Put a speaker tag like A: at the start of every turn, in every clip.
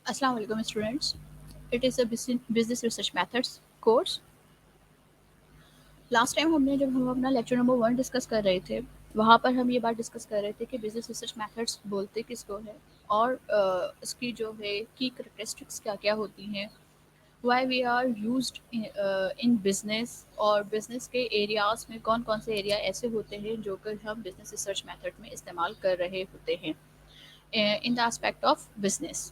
A: Assalamu alaikum students. It is a business research methods course. Last time हमने जब हम अपना लेक्चर नंबर 1 डिस्कस कर रहे थे, वहाँ पर हम ये बात डिस्कस कर रहे थे कि बिजनेस रिसर्च मेथड्स बोलते किसको है और इसकी जो है की करेक्टरिस्टिक्स क्या-क्या होती हैं, why we are used in business और बिजनेस के एरियाज़ में कौन-कौन से एरिया ऐसे होते हैं जो कि हम बिजनेस रिसर्च मेथड में इस्तेमाल कर रहे होते हैं in the aspect of business.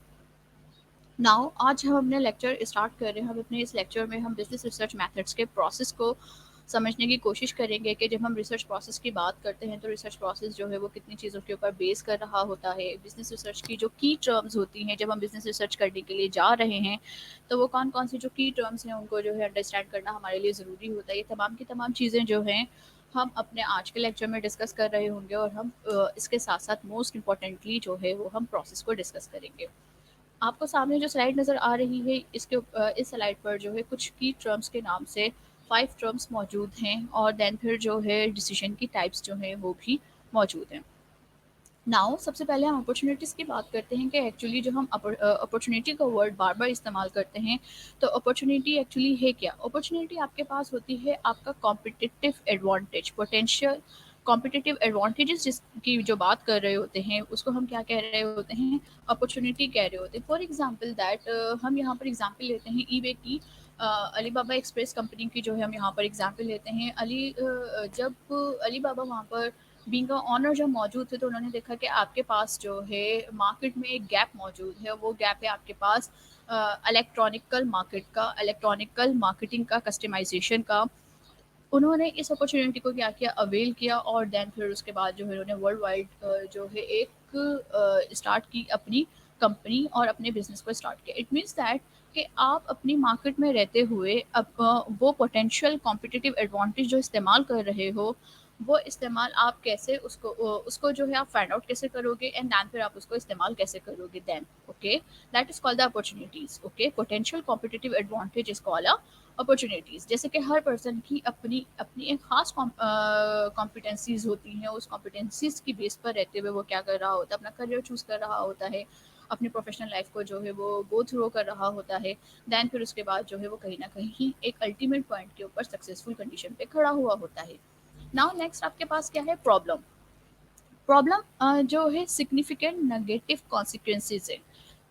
A: Now आज हम अपने लेक्चर स्टार्ट कर रहे हैं। हम अपने इस लेक्चर में हम बिजनेस रिसर्च मेथड्स के प्रोसेस को समझने की कोशिश करेंगे कि जब हम रिसर्च प्रोसेस की बात करते हैं तो रिसर्च प्रोसेस जो है वो कितनी चीज़ों के ऊपर बेस कर रहा होता है। बिजनेस रिसर्च की जो की टर्म्स होती हैं जब हम बिजनेस रिसर्च करने के लिए जा रहे हैं, तो वो कौन कौन सी जो की टर्म्स हैं उनको जो है अंडरस्टैंड करना हमारे लिए ज़रूरी होता है। ये तमाम की तमाम चीज़ें जो हैं हम अपने आज के लेक्चर में डिस्कस कर रहे होंगे और हम इसके साथ साथ मोस्ट इम्पॉर्टेंटली जो है वो हम प्रोसेस को डिस्कस करेंगे। आपको सामने जो स्लाइड नज़र आ रही है इस स्लाइड पर जो है कुछ की टर्म्स के नाम से 5 टर्म्स मौजूद हैं और देन फिर जो है डिसीजन की टाइप्स जो हैं वो भी मौजूद हैं। नाउ सबसे पहले हम अपॉर्चुनिटीज़ की बात करते हैं कि एक्चुअली जो हम अपॉर्चुनिटी का वर्ड बार-बार इस्तेमाल करते हैं, तो अपॉर्चुनिटी एक्चुअली है क्या? अपॉर्चुनिटी आपके पास होती है आपका competitive advantage, potential competitive advantages जिसकी जो बात कर रहे होते हैं, उसको हम क्या कह रहे होते हैं? अपॉर्चुनिटी कह रहे होते हैं। फॉर एग्ज़ाम्पल दैट हम यहाँ पर एग्ज़ाम्पल लेते हैं ईबे की। अलीबाबा एक्सप्रेस कंपनी की जो है हम यहाँ पर एग्ज़ाम्पल लेते हैं। जब अलीबाबा वहाँ पर बीइंग अ ओनर जब मौजूद थे तो उन्होंने देखा कि आपके पास जो है मार्केट में एक गैप मौजूद है। वो गैप है आपके पास इलेक्ट्रॉनिकल मार्केटिंग का, कस्टमाइजेशन का। उन्होंने इस अपॉर्चुनिटी को क्या किया, अवेल किया और देन फिर उसके बाद जो है उन्होंने वर्ल्ड वाइड जो है एक स्टार्ट की अपनी कंपनी और अपने बिजनेस को स्टार्ट किया। इट मीन्स दैट कि आप अपनी मार्केट में रहते हुए वो पोटेंशियल कॉम्पिटिटिव एडवांटेज जो इस्तेमाल कर रहे हो, वो इस्तेमाल आप कैसे उसको जो है आप फाइंड आउट कैसे करोगे एंड दैन फिर आप उसको इस्तेमाल कैसे करोगे then. Okay, that is called the opportunities. Okay, potential competitive advantage is called opportunities. जैसे कि हर पर्सन की अपनी अपनी एक ख़ास कॉम्पिटेंसीज़ होती हैं। उस कॉम्पिटेंसीज़ की बेस पर रहते हुए वो क्या कर रहा होता है, अपना करियर चूज़ कर रहा होता है, अपनी प्रोफेशनल लाइफ को जो है वो गो थ्रू कर रहा होता है। देन फिर उसके बाद जो है वो कहीं ना कहीं एक अल्टीमेट पॉइंट के ऊपर सक्सेसफुल कंडीशन पे खड़ा हुआ होता है। नाउ नेक्स्ट आपके पास क्या है, प्रॉब्लम। प्रॉब्लम जो है सिग्निफिकेंट नेगेटिव कॉन्सिक्वेंसेज है।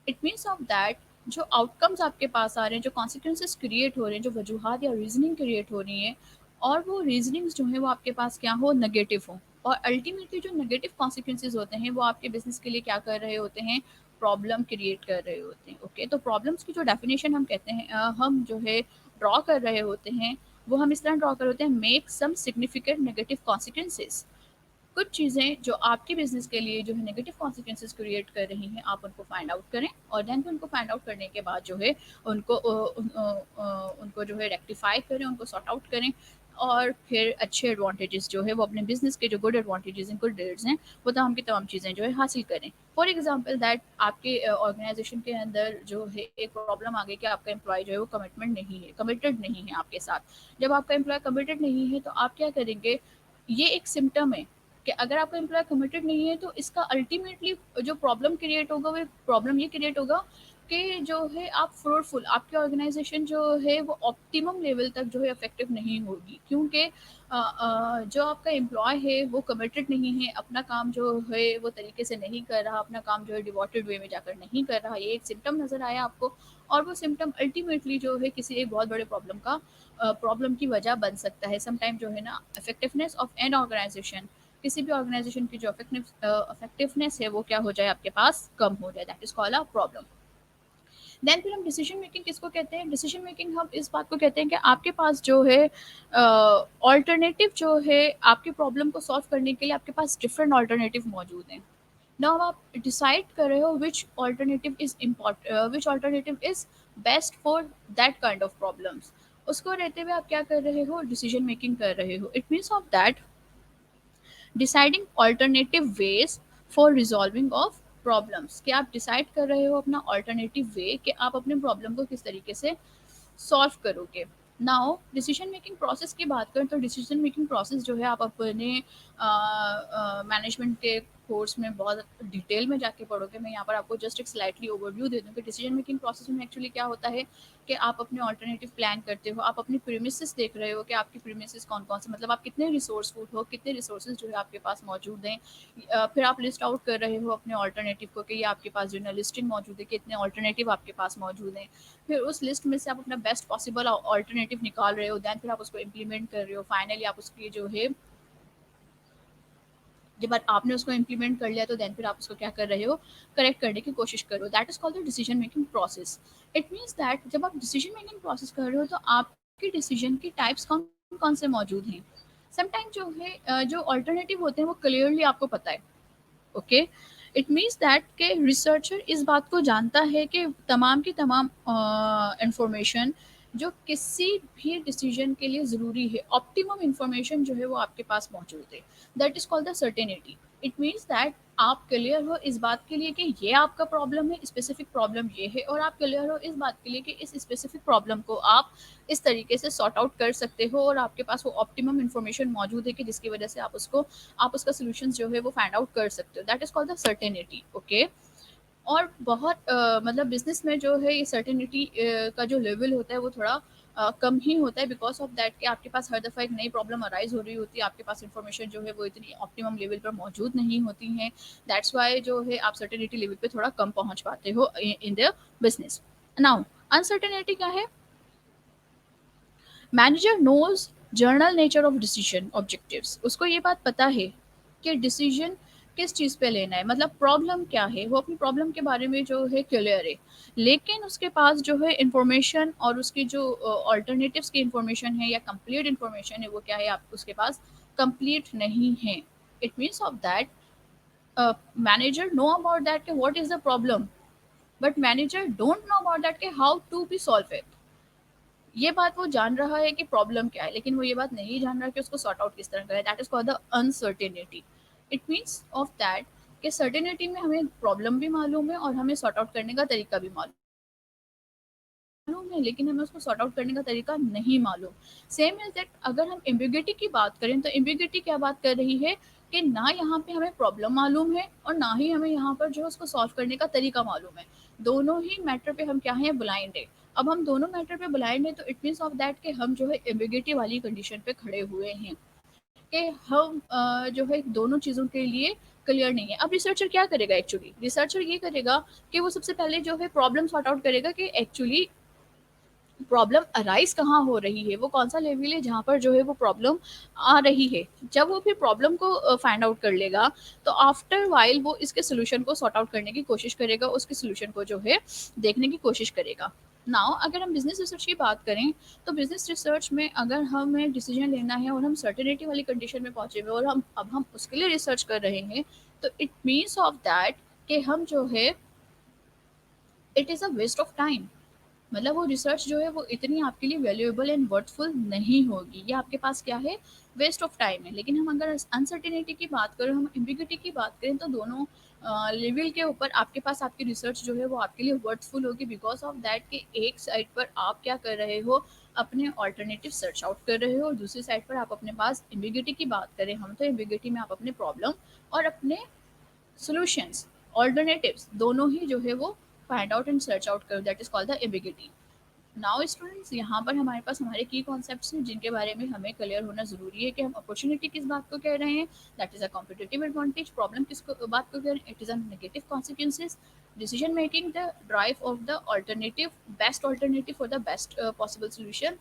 A: इट मीन्स ऑफ दैट जो आउटकम्स आपके पास आ रहे हैं, जो कॉन्सिक्वेंसेस क्रिएट हो रहे हैं, जो वजूहत या रीजनिंग क्रिएट हो रही है और वो रीजनिंग्स जो है वो आपके पास क्या हो, नेगेटिव हो। और अल्टीमेटली जो नेगेटिव कॉन्सिक्वेंसेस होते हैं वो आपके बिजनेस के लिए क्या कर रहे होते हैं, प्रॉब्लम क्रिएट कर रहे होते हैं। ओके, तो प्रॉब्लम्स की जो डेफिनेशन हम कहते हैं हम जो है ड्रॉ कर रहे होते हैं, वो हम इस तरह ड्रॉ कर रहे होते हैं, make some significant negative consequences. कुछ चीज़ें जो आपके बिजनेस के लिए जो है नेगेटिव कॉन्सिक्वेंसेस क्रिएट कर रही हैं, आप उनको फाइंड आउट करें और देन फिर उनको फाइंड आउट करने के बाद जो है उनको जो है रेक्टिफाई करें, उनको सॉर्ट आउट करें और फिर अच्छे एडवांटेजेस जो है वो अपने बिजनेस के जो गुड एडवांटेजेस हैं, गुड डेट्स हैं, वो तमाम की तमाम चीज़ें जो है हासिल करें। फॉर एग्जाम्पल दैट आपके ऑर्गेनाइजेशन के अंदर जो है एक प्रॉब्लम आ गई कि आपका एम्प्लॉय जो है वो कमिटमेंट नहीं है, कमिटेड नहीं है आपके साथ। जब आपका एम्प्लॉय कमिटेड नहीं है तो आप क्या करेंगे, ये एक सिम्टम है कि अगर आपका एम्प्लॉय कमिटेड नहीं है तो इसका अल्टीमेटली जो प्रॉब्लम क्रिएट होगा वो प्रॉब्लम ये क्रिएट होगा कि जो है आप फ्रूटफुल, आपकी ऑर्गेनाइजेशन जो है वो ऑप्टिमम लेवल तक जो है इफेक्टिव नहीं होगी, क्योंकि जो आपका एम्प्लॉय है वो कमिटेड नहीं है, अपना काम जो है वो तरीके से नहीं कर रहा, अपना काम जो है डिवोटेड वे में जाकर नहीं कर रहा। ये एक सिम्टम नज़र आया आपको और वो सिम्टम अल्टीमेटली जो है किसी एक बहुत बड़े प्रॉब्लम की वजह बन सकता है। समटाइम जो है ना, इफेक्टिवनेस ऑफ एन ऑर्गेनाइजेशन, किसी भी ऑर्गेनाइजेशन की जो इफेक्टिवनेस है वो क्या हो जाए, आपके पास कम हो जाए, that is called a problem. Then फिर हम डिसीजन मेकिंग किसको कहते हैं, डिसीजन मेकिंग हम इस बात को कहते हैं कि आपके पास जो है ऑल्टरनेटिव जो है आपकी प्रॉब्लम को सॉल्व करने के लिए आपके पास डिफरेंट ऑल्टरनेटिव मौजूद हैं। नाउ आप डिसाइड कर रहे हो which alternative is best for that kind of problems. उसको रहते हुए आप क्या कर रहे हो, डिसीजन मेकिंग कर रहे हो। It means of that deciding alternative ways for resolving of problems, कि आप डिसाइड कर रहे हो अपना ऑल्टरनेटिव वे कि आप अपने प्रॉब्लम को किस तरीके से सॉल्व करोगे। नाउ डिसीजन मेकिंग प्रोसेस की बात करें तो डिसीजन मेकिंग प्रोसेस जो है आप अपने मैनेजमेंट के कोर्स में बहुत डिटेल में जाके पढ़ोगे। मैं यहाँ पर आपको जस्ट एक स्लाइटली ओवरव्यू दे दूँ कि डिसीजन मेकिंग प्रोसेस में एक्चुअली क्या होता है कि आप अपने ऑल्टरनेटिव प्लान करते हो, आप अपनी प्रीमिसेस देख रहे हो कि आपकी प्रीमिसेस कौन-कौन से, मतलब आप कितने रिसोर्सफुल हो, कितने रिसोर्सेज जो है आपके पास मौजूद हैं। फिर आप लिस्ट आउट कर रहे हो अपने ऑल्टरनेटिव को कि ये आपके पास जो है लिस्टिंग मौजूद है, कितने ऑल्टरनेटिव आपके पास मौजूद हैं। फिर उस लिस्ट में से आप अपना बेस्ट पॉसिबल ऑल्टरनेटिव निकाल रहे हो, देन फिर आप उसको इम्प्लीमेंट कर रहे हो। फाइनली आप उसकी जो है, जब आपने उसको इम्प्लीमेंट कर लिया तो देन फिर आप उसको क्या कर रहे हो, करेक्ट करने की कोशिश कर रहे हो। That is called the decision making process. It means that जब आप डिसीजन मेकिंग प्रोसेस कर रहे हो तो आपके डिसीजन की टाइप्स कौन कौन से मौजूद हैं। समटाइम जो है जो ऑल्टरनेटिव होते हैं वो क्लियरली आपको पता है। ओके, इट मीन्स दैट के रिसर्चर इस बात को जानता है कि तमाम की तमाम इंफॉर्मेशन जो किसी भी डिसीजन के लिए ज़रूरी है, ऑप्टिमम इंफॉर्मेशन जो है वो आपके पास मौजूद है। That is called the certainty. It means that आप क्लियर हो इस बात के लिए कि ये आपका प्रॉब्लम है, स्पेसिफिक प्रॉब्लम ये है, और आप क्लियर हो इस बात के लिए कि इस स्पेसिफिक प्रॉब्लम को आप इस तरीके से सॉर्ट आउट कर सकते हो, और आपके पास वो ऑप्टिमम इंफॉर्मेशन मौजूद है कि जिसकी वजह से आप उसका सोल्यूशन जो है वो फाइंड आउट कर सकते हो। That is called the certainty. Okay, और बहुत मतलब बिजनेस में जो है ये सर्टेनिटी का जो लेवल होता है वो थोड़ा कम ही होता है, बिकॉज ऑफ दैट कि आपके पास हर दफ़ा एक नई प्रॉब्लम अराइज हो रही होती है, आपके पास इंफॉर्मेशन जो है वो इतनी ऑप्टिमम लेवल पर मौजूद नहीं होती हैं। दैट्स वाई जो है आप सर्टेनिटी लेवल पे थोड़ा कम पहुंच पाते हो in the business. Now uncertainty क्या है? Manager knows general nature of decision objectives. उसको ये बात पता है कि डिसीजन किस चीज़ पे लेना है, मतलब प्रॉब्लम क्या है, वो अपनी प्रॉब्लम के बारे में जो है क्लियर है। लेकिन उसके पास जो है इंफॉर्मेशन और उसकी जो ऑल्टरनेटिव्स की इंफॉर्मेशन है या कंप्लीट इंफॉर्मेशन है वो क्या है, आप उसके पास कंप्लीट नहीं है। It means of that manager know about that कि what is the problem, but manager don't know about that कि how to be solve it. ये बात वो जान रहा है कि प्रॉब्लम क्या है, लेकिन वो ये बात नहीं जान रहा कि उसको सॉर्ट आउट किस तरह करें। That is called the uncertainty. It means of that कि सर्टेनिटी में हमें प्रॉब्लम भी मालूम है और हमें सॉर्ट आउट करने का तरीका भी मालूम है, लेकिन हमें उसको सॉर्ट आउट करने का तरीका नहीं मालूम। सेम इज दैट अगर हम एम्बिग्युइटी की बात करें तो एम्बिग्युइटी क्या बात कर रही है कि ना यहाँ पे हमें प्रॉब्लम मालूम है और ना ही हमें यहाँ पर जो है उसको सॉल्व करने का तरीका मालूम है। दोनों ही मैटर पे हम क्या हैं, ब्लाइंड है। अब हम दोनों मैटर पे ब्लाइंड है तो इट मीन्स ऑफ दैट कि हम जो है एम्बिग्युइटी वाली कंडीशन पे खड़े हुए हैं कि हम जो है दोनों चीज़ों के लिए क्लियर नहीं है। अब रिसर्चर क्या करेगा? एक्चुअली रिसर्चर ये करेगा कि वो सबसे पहले जो है प्रॉब्लम सॉर्ट आउट करेगा कि एक्चुअली प्रॉब्लम अराइज कहाँ हो रही है, वो कौन सा लेवल है जहाँ पर जो है वो प्रॉब्लम आ रही है। जब वो फिर प्रॉब्लम को फाइंड आउट कर लेगा तो आफ्टर वाइल वो इसके सोल्यूशन को सॉर्ट आउट करने की कोशिश करेगा, उसके सोल्यूशन को जो है देखने की कोशिश करेगा। नाउ अगर हम बिजनेस रिसर्च की बात करें तो बिजनेस रिसर्च में अगर हमें डिसीजन लेना है और हम सर्टेनिटी वाली कंडीशन में पहुंचे हुए और हम उसके लिए रिसर्च कर रहे हैं, तो इट मीन्स ऑफ दैट कि हम जो है it is a waste of time. मतलब वो रिसर्च जो है वो इतनी आपके लिए वैल्यूएबल एंड वर्थफुल नहीं होगी, ये आपके पास क्या है, वेस्ट ऑफ टाइम है। लेकिन हम अगर अनसर्टेनिटी की बात करें, हम एम्बिग्यूटी की बात करें, तो दोनों लेवल के ऊपर आपके पास आपकी रिसर्च जो है वो आपके लिए वर्थफुल होगी, बिकॉज ऑफ दैट कि एक साइड पर आप क्या कर रहे हो, अपने ऑल्टरनेटिव सर्च आउट कर रहे हो, और दूसरी साइड पर आप अपने पास एम्बिग्यूटी की बात करें हम, तो एम्बिग्यूटी में आप अपने प्रॉब्लम और अपने सॉल्यूशंस, ऑल्टरनेटिव्स दोनों ही जो है वो find out and search out करो। That is called the ambiguity. Now students, यहाँ पर हमारे पास हमारे की कॉन्सेप्ट्स हैं जिनके बारे में हमें क्लियर होना ज़रूरी है कि हम अपॉर्चुनिटी किस बात को कह रहे हैं, that is a competitive advantage. Problem किस बात को कह रहे हैं, it is a negative consequences. Decision making the drive of the alternative, best alternative for the best possible solution.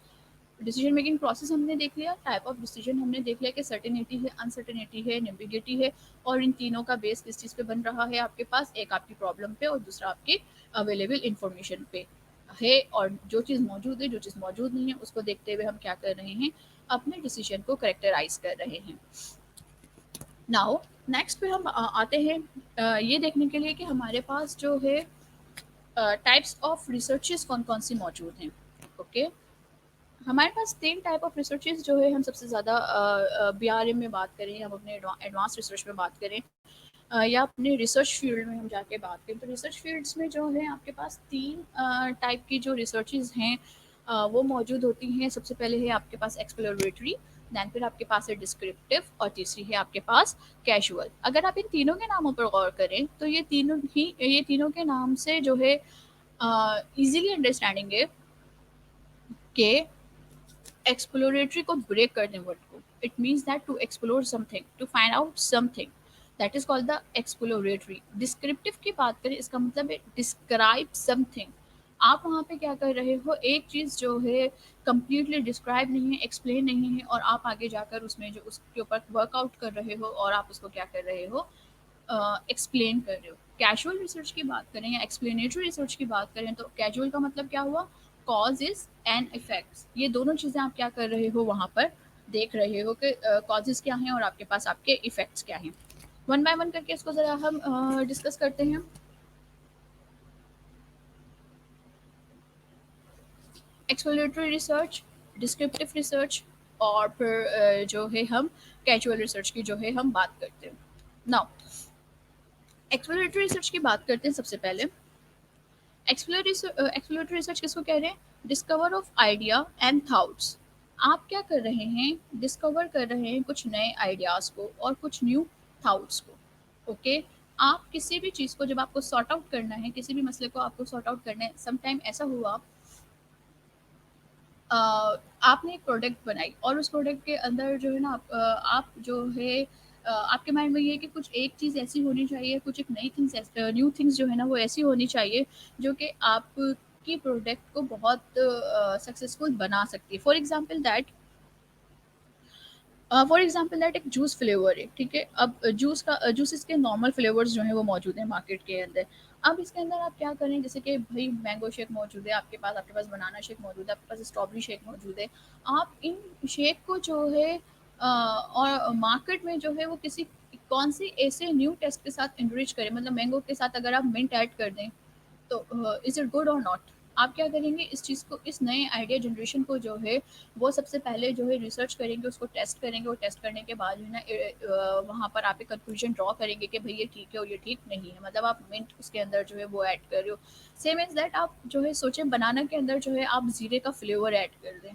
A: Decision making process हमने देख लिया, टाइप ऑफ डिसीजन हमने देख लिया कि सर्टेनिटी है, अनसर्टेनिटी है, नेविगेटी है, और इन तीनों का बेस किस चीज़ पे बन रहा है आपके पास, एक आपकी प्रॉब्लम पे और दूसरा आपकी अवेलेबल इंफॉर्मेशन पे है। और जो चीज़ मौजूद है, जो चीज़ मौजूद नहीं है, उसको देखते हुए हम क्या कर रहे हैं, अपने डिसीजन को करेक्टराइज कर रहे हैं। नाउ नेक्स्ट पे हम आते हैं ये देखने के लिए कि हमारे पास जो है टाइप्स ऑफ रिसर्चेस कौन कौन सी मौजूद हैं। ओके, हमारे पास 3 टाइप ऑफ रिसर्चेज़ जो है हम सबसे ज़्यादा बीआरएम में बात करें, हम अपने एडवांस रिसर्च में बात करें, या अपने रिसर्च फील्ड में हम जाके बात करें, तो रिसर्च फील्ड्स में जो है आपके पास 3 टाइप की जो रिसर्चेज़ हैं वो मौजूद होती हैं। सबसे पहले है आपके पास एक्सप्लोरेटरी, देन फिर आपके पास है डिस्क्रिप्टिव और तीसरी है आपके पास कैजुअल। अगर आप इन तीनों के नामों पर गौर करें तो ये तीनों के नाम से जो है इजीली अंडरस्टैंडिंग है कि एक्सप्लोरेटरी को ब्रेक करने वर्ड को, it means that to explore something, to find out something, that is called the exploratory. Descriptive की बात करें, इसका मतलब है डिस्क्राइब समथिंग। आप वहाँ पे क्या कर रहे हो, एक चीज़ जो है कंप्लीटली डिस्क्राइब नहीं है, एक्सप्लेन नहीं है, और आप आगे जाकर उसमें जो उसके ऊपर वर्कआउट कर रहे हो और आप उसको क्या कर रहे हो, एक्सप्लेन कर रहे हो। कैजुअल रिसर्च की बात करें या एक्सप्लेनेटरी रिसर्च की बात करें, तो कैजुअल का मतलब क्या हुआ, कॉज इज एंड इफेक्ट्स। ये दोनों चीज़ें आप क्या कर रहे हो वहाँ पर, देख रहे हो कि कॉजेज क्या हैं और आपके पास आपके इफेक्ट्स क्या हैं। वन बाय वन करके इसको ज़रा हम डिस्कस करते हैं। एक्सप्लोरेटरी रिसर्च, डिस्क्रिप्टिव रिसर्च, और फिर जो है हम कैजुअल रिसर्च की जो है हम बात करते हैं। नाउ एक्सप्लोरेटरी रिसर्च की बात करते हैं सबसे पहले। एक्सप्लोरेटरी रिसर्च किसको कह रहे हैं, discover of idea and thoughts. आप क्या कर रहे हैं, डिस्कवर कर रहे हैं कुछ नए आइडियाज़ को और कुछ न्यू थॉट्स को। ओके, आप किसी भी चीज़ को जब आपको सॉर्ट आउट करना है, किसी भी मसले को आपको सॉर्ट आउट करना है, सम टाइम ऐसा हुआ अ, आपने एक प्रोडक्ट बनाई और उस प्रोडक्ट के अंदर जो है ना आप जो है आपके माइंड में ये है कि कुछ एक चीज़ ऐसी होनी चाहिए, कुछ एक नई थिंग्स, न्यू थिंग्स जो है ना वो ऐसी होनी चाहिए जो कि आपकी प्रोडक्ट को बहुत सक्सेसफुल बना सकती है। फॉर एग्जाम्पल दैट एक जूस फ्लेवर है, ठीक है। अब जूसेस के नॉर्मल फ्लेवर्स जो हैं वो मौजूद हैं मार्केट के अंदर। अब इसके अंदर आप क्या करें, जैसे कि भाई मैंगो शेक मौजूद है आपके पास बनाना शेक मौजूद है, आपके पास स्ट्रॉबेरी शेक मौजूद है। आप इन शेक को जो है और मार्केट में जो है वो किसी कौन सी ऐसे न्यू टेस्ट के साथ इनरिच करें, मतलब मैंगो के साथ अगर आप मिंट ऐड कर दें तो इज़ इट गुड और नॉट। आप क्या करेंगे, इस चीज़ को, इस नए आइडिया जनरेशन को जो है वो सबसे पहले जो है रिसर्च करेंगे, उसको टेस्ट करेंगे, और टेस्ट करने के बाद जो है ना वहाँ पर आप एक कंक्लूजन ड्रॉ करेंगे कि भाई ये ठीक है और ये ठीक नहीं है, मतलब आप मिंट उसके अंदर जो है वो ऐड कर रहे हो। सेम एज दैट आप जो है सोचें बनाना के अंदर जो है आप जीरे का फ्लेवर ऐड कर दें।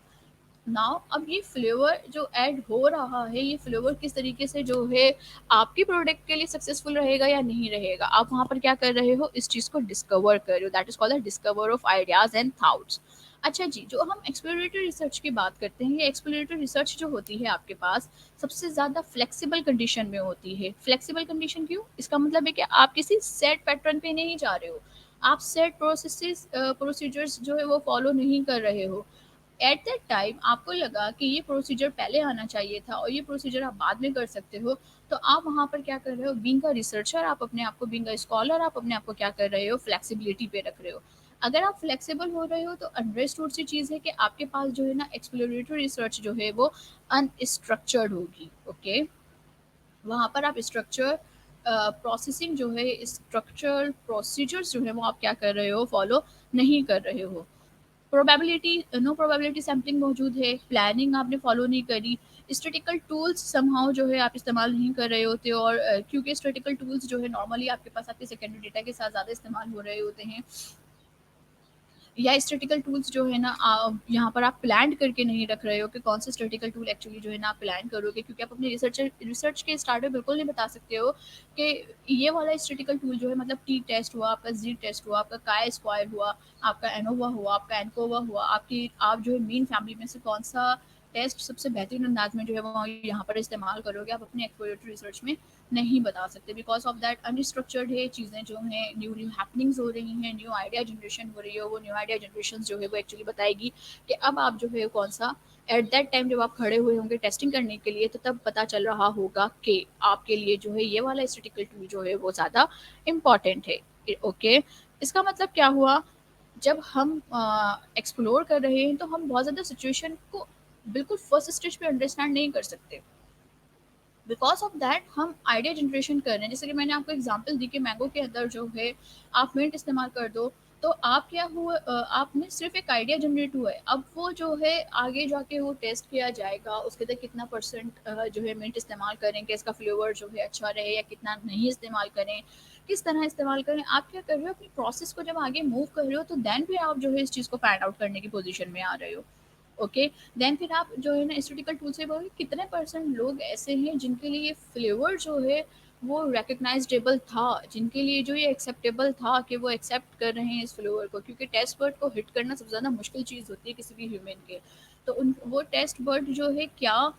A: नाउ अब ये फ्लेवर जो ऐड हो रहा है, ये फ्लेवर किस तरीके से जो है आपकी प्रोडक्ट के लिए सक्सेसफुल रहेगा या नहीं रहेगा, आप वहां पर क्या कर रहे हो, इस चीज को डिस्कवर कर रहे हो। That is called discover of ideas and thoughts. अच्छा जी, जो हम एक्सप्लोरेटरी रिसर्च की बात करते हैं, ये एक्सप्लोरेटरी रिसर्च जो होती है आपके पास सबसे ज़्यादा फ्लेक्सिबल कंडीशन में होती है। फ्लेक्सिबल कंडीशन क्यों, इसका मतलब है कि आप किसी सेट पैटर्न पे नहीं जा रहे हो, आप सेट प्रोसीजर्स जो है वो फॉलो नहीं कर रहे हो। एट दैट टाइम आपको लगा कि ये प्रोसीजर पहले आना चाहिए था और ये प्रोसीजर आप बाद में कर सकते हो, तो आप वहाँ पर क्या कर रहे हो, बीइंग अ रिसर्चर आप अपने आप को, बीइंग अ स्कॉलर आप अपने आप को क्या कर रहे हो, फ्लेक्सिबिलिटी पे रख रहे हो। अगर आप फ्लेक्सिबल हो रहे हो तो अंडरस्टूड सी चीज़ है कि आपके पास जो है ना एक्सप्लोरेटरी रिसर्च जो है वो अनस्ट्रक्चर्ड होगी। ओके, वहाँ पर आप स्ट्रक्चर प्रोसेसिंग जो है, स्ट्रक्चर प्रोसीजर्स जो है वो आप क्या कर रहे हो, फॉलो नहीं कर रहे हो। प्रोबेबिलिटी, नो प्रोबेबिलिटी सैम्पलिंग मौजूद है, प्लानिंग आपने फॉलो नहीं करी, स्टैटिकल टूल्स समहाउ जो है आप इस्तेमाल नहीं कर रहे होते, और क्योंकि स्टैटिकल टूल्स जो है नॉर्मली आपके पास आपके सेकेंडरी डेटा के साथ ज़्यादा इस्तेमाल हो रहे होते हैं, या स्टैटिकल टूल्स जो है ना यहाँ पर आप प्लान करके नहीं रख रहे हो कि कौन सा स्टैटिकल टूल एक्चुअली जो है ना आप प्लान करोगे, क्योंकि आप अपने रिसर्च के स्टार्ट में बिल्कुल नहीं बता सकते हो कि ये वाला स्टैटिकल टूल जो है, मतलब टी टेस्ट हुआ, आपका जी टेस्ट हुआ, आपका काय स्क्वायर हुआ, आपका एनोवा हुआ, आपका एनकोवा हुआ, आपकी आप जो है मीन फैमिली में से कौन सा टेस्ट सबसे बेहतरीन अंदाज में जो है वो यहाँ पर इस्तेमाल करोगे, आप अपने एक्सप्लोरेटरी रिसर्च में नहीं बता सकते, बिकॉज ऑफ दैट अनस्ट्रक्चर्ड है चीज़ें, जो हैं न्यू न्यू हैपनिंग्स हो रही हैं, न्यू आइडिया जनरेशन हो रही है, वो न्यू आइडिया जनरेशन जो है वो एक्चुअली बताएगी कि अब आप जो है कौन सा, एट दैट टाइम जब आप खड़े हुए होंगे टेस्टिंग करने के लिए, तो तब पता चल रहा होगा कि आपके लिए जो है ये वाला स्टैटिकल टूल जो है वो ज़्यादा इम्पॉर्टेंट है। ओके, इसका मतलब क्या हुआ, जब हम एक्सप्लोर कर रहे हैं तो हम बहुत ज़्यादा सिचुएशन को बिल्कुल फर्स्ट स्टेज पे अंडरस्टैंड नहीं कर सकते, बिकॉज ऑफ दैट हम आइडिया जनरेशन कर रहे हैं। जैसे कि मैंने आपको एग्जांपल दी कि मैंगो के अंदर जो है आप मिंट इस्तेमाल कर दो, तो आप क्या हुआ, आपने सिर्फ एक आइडिया जनरेट हुआ है। अब वो जो है आगे जाके वो टेस्ट किया जाएगा, उसके अंदर कितना परसेंट जो है मिंट इस्तेमाल करें कि इसका फ्लेवर जो है अच्छा रहे, या कितना नहीं इस्तेमाल करें, किस तरह इस्तेमाल करें। आप क्या कर रहे हो, अपनी प्रोसेस को जब आगे मूव कर रहे हो तो देन भी आप जो है इस चीज़ को फाइंड आउट करने की पोजीशन में आ रहे हो। ओके। देन फिर आप जो है ना स्टैटिस्टिकल टूल से बोलोगे कितने परसेंट लोग ऐसे हैं जिनके लिए ये फ्लेवर जो है वो रिकग्नाइजेबल था, जिनके लिए जो ये एक्सेप्टेबल था कि वो एक्सेप्ट कर रहे हैं इस फ्लेवर को, क्योंकि टेस्ट बर्ड को हिट करना सबसे ज़्यादा मुश्किल चीज़ होती है किसी भी ह्यूमन के। तो उन वो टेस्ट बर्ड जो है क्या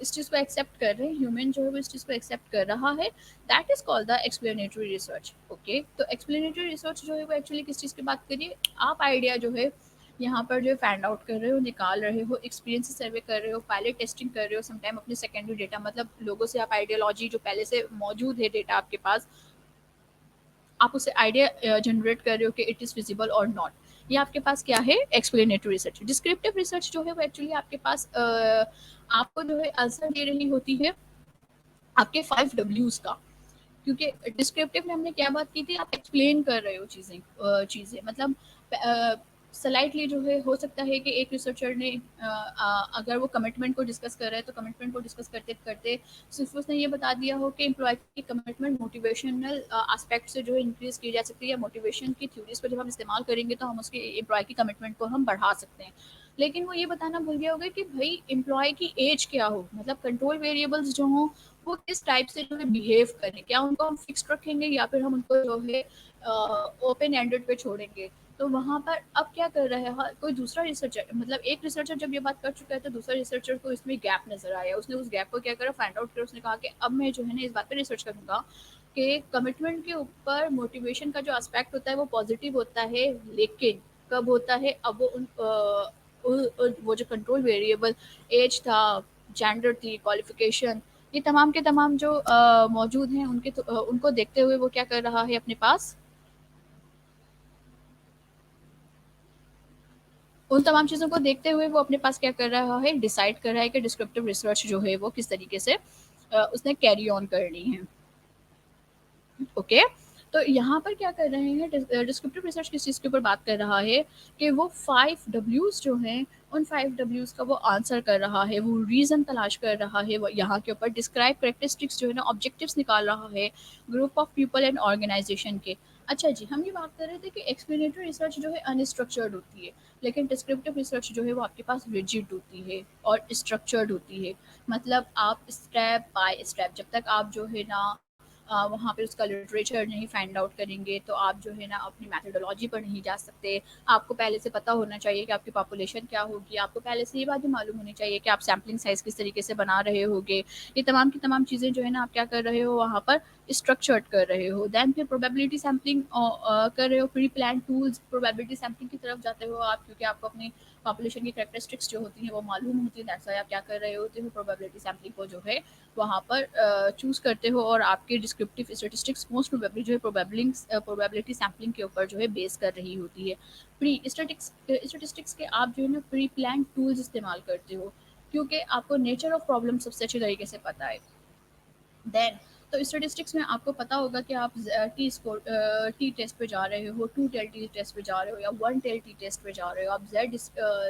A: इस चीज़ को एक्सेप्ट कर रहे हैं, ह्यूमन जो है वो इस चीज़ को एक्सेप्ट कर रहा है, that is called the explanatory research. Okay, तो एक्सप्लेनेटरी रिसर्च जो है वो एक्चुअली किस चीज़ की बात करिए, आप आइडिया जो है यहाँ पर जो फाइंड आउट कर रहे हो, निकाल रहे हो, एक्सपीरियंस सर्वे कर रहे हो, पायलट टेस्टिंग कर रहे हो, समटाइम अपने सेकेंडरी डेटा मतलब लोगों से आप आइडियोलॉजी जो पहले से मौजूद है डेटा आपके पास, आप उससे आइडिया जनरेट कर रहे हो कि इट इज़ फिजिबल और नॉट। ये आपके पास क्या है, एक्सप्लेनेटरी रिसर्च। डिस्क्रिप्टिव रिसर्च जो है वो एक्चुअली आपके पास आपको जो है आंसर दे रही होती है आपके 5 Ws का। क्योंकि डिस्क्रिप्टिव में हमने क्या बात की थी, आप एक्सप्लेन कर रहे हो चीज़ें मतलब स्लाइटली जो है हो सकता है कि एक रिसर्चर ने अगर वो कमिटमेंट को डिस्कस कर रहा है तो कमिटमेंट को डिस्कस करते करते सिर्फ उसने ये बता दिया हो कि एम्प्लॉय की कमिटमेंट मोटिवेशनल एस्पेक्ट से जो है इंक्रीज की जा सकती है, या मोटिवेशन की थ्योरीज को जब हम इस्तेमाल करेंगे तो हम उसके एम्प्लॉय की कमिटमेंट को हम बढ़ा सकते हैं। लेकिन वो ये बताना भूल गया होगा कि भाई एम्प्लॉय की एज क्या हो, मतलब कंट्रोल वेरिएबल्स जो हों वो किस टाइप से जो है बिहेव करें, क्या उनको हम फिक्स्ड रखेंगे या फिर हम उनको जो है ओपन एंडेड पे छोड़ेंगे। तो वहाँ पर अब क्या कर रहा है कोई दूसरा रिसर्चर, मतलब एक रिसर्चर जब ये बात कर चुका है तो दूसरा रिसर्चर को इसमें गैप नजर आया, उसने उस गैप को क्या करा, फाइंड आउट किया, उसने कहा कि अब मैं जो है ना इस बात पे रिसर्च करूंगा कि कमिटमेंट के ऊपर मोटिवेशन का जो एस्पेक्ट होता है वो पॉजिटिव होता है, लेकिन कब होता है, अब वो वो जो कंट्रोल वेरिएबल एज था, जेंडर थी, क्वालिफिकेशन, ये तमाम के तमाम जो मौजूद हैं उनको देखते हुए वो क्या कर रहा है अपने पास, उन तमाम चीज़ों को देखते हुए वो अपने पास क्या कर रहा है, डिसाइड कर रहा है कि डिस्क्रिप्टिव रिसर्च जो है वो किस तरीके से उसने कैरी ऑन करनी है। ओके, तो यहाँ पर क्या कर रहे हैं, डिस्क्रिप्टिव रिसर्च किस चीज़ के ऊपर बात कर रहा है कि वो 5 Ws जो हैं उन 5 Ws का वो आंसर कर रहा है, वो रीज़न तलाश कर रहा है, वो यहाँ के ऊपर डिस्क्राइब करेक्टरिस्टिक्स जो है ना ऑब्जेक्टिव्स निकाल रहा है group of people and organisation के। अच्छा जी, हम ये बात कर रहे थे कि एक्सप्लेनेटरी रिसर्च जो है अनस्ट्रक्चर्ड होती है, लेकिन डिस्क्रिप्टिव रिसर्च जो है वो आपके पास रिजिड होती है और स्ट्रक्चर्ड होती है। मतलब आप स्टेप बाय स्टेप जब तक आप जो है ना वहाँ पे उसका लिटरेचर नहीं फाइंड आउट करेंगे तो आप जो है ना अपनी मैथडोलॉजी पर नहीं जा सकते। आपको पहले से पता होना चाहिए कि आपकी पॉपुलेशन क्या होगी, आपको पहले से ये बात भी मालूम होनी चाहिए कि आप सैम्पलिंग साइज़ किस तरीके से बना रहे होगे। ये तमाम की तमाम चीज़ें जो है ना आप क्या कर रहे हो वहाँ पर स्ट्रक्चर्ड कर रहे हो। देन फिर प्रोबेबिलिटी सैम्पलिंग कर रहे हो, pre plan tools probability sampling की तरफ जाते हो आप, क्योंकि आपको अपनी पॉपुलेशन की कैरेक्टरिस्टिक्स जो होती हैं वो मालूम होती है, दैट्स व्हाई आप क्या कर रहे होते हो, प्रोबेबिलिटी सैम्पलिंग को जो है वहाँ पर चूज़ करते हो और आपके डिस्क्रिप्टिव स्टैटिस्टिक्स मोस्ट प्रोबेबली जो है प्रोबेबिलिटी सैम्पलिंग के ऊपर जो है बेस कर रही होती है। प्री स्टैटिस्टिक्स के आप जो है ना प्री प्लान टूल्स इस्तेमाल करते हो, क्योंकि आपको नेचर ऑफ प्रॉब्लम सबसे अच्छे तरीके से पता है। देन तो स्टैटिस्टिक्स में आपको पता होगा कि आप टी टेस्ट पे जा रहे हो, टू टेल टी टेस्ट पे जा रहे हो या वन टेल टी टेस्ट पे जा रहे हो, आप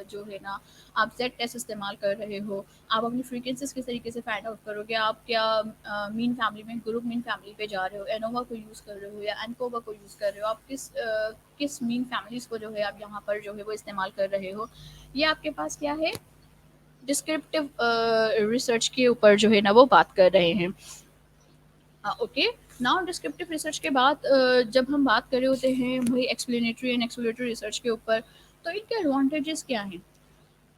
A: जो है ना आप जेड टेस्ट इस्तेमाल कर रहे हो। आप अपनी फ्रीक्वेंसीज किस तरीके से फाइंड आउट करोगे, आप क्या मीन फैमिली में ग्रुप मीन फैमिली पे जा रहे हो, एनोवा को यूज़ कर रहे हो या एनकोवा को यूज़ कर रहे हो, आप किस मीन फैमिलीज को जो है आप यहाँ पर जो है वो इस्तेमाल कर रहे हो। ये आपके पास क्या है, डिस्क्रिप्टिव रिसर्च के ऊपर जो है ना वो बात कर रहे हैं। ओके, नाउ डिस्क्रिप्टिव रिसर्च के बाद जब हम बात कर रहे होते हैं भाई एक्सप्लेनेटरी एंड एक्सप्लोरेटरी रिसर्च के ऊपर, तो इनके एडवांटेजेस क्या हैं।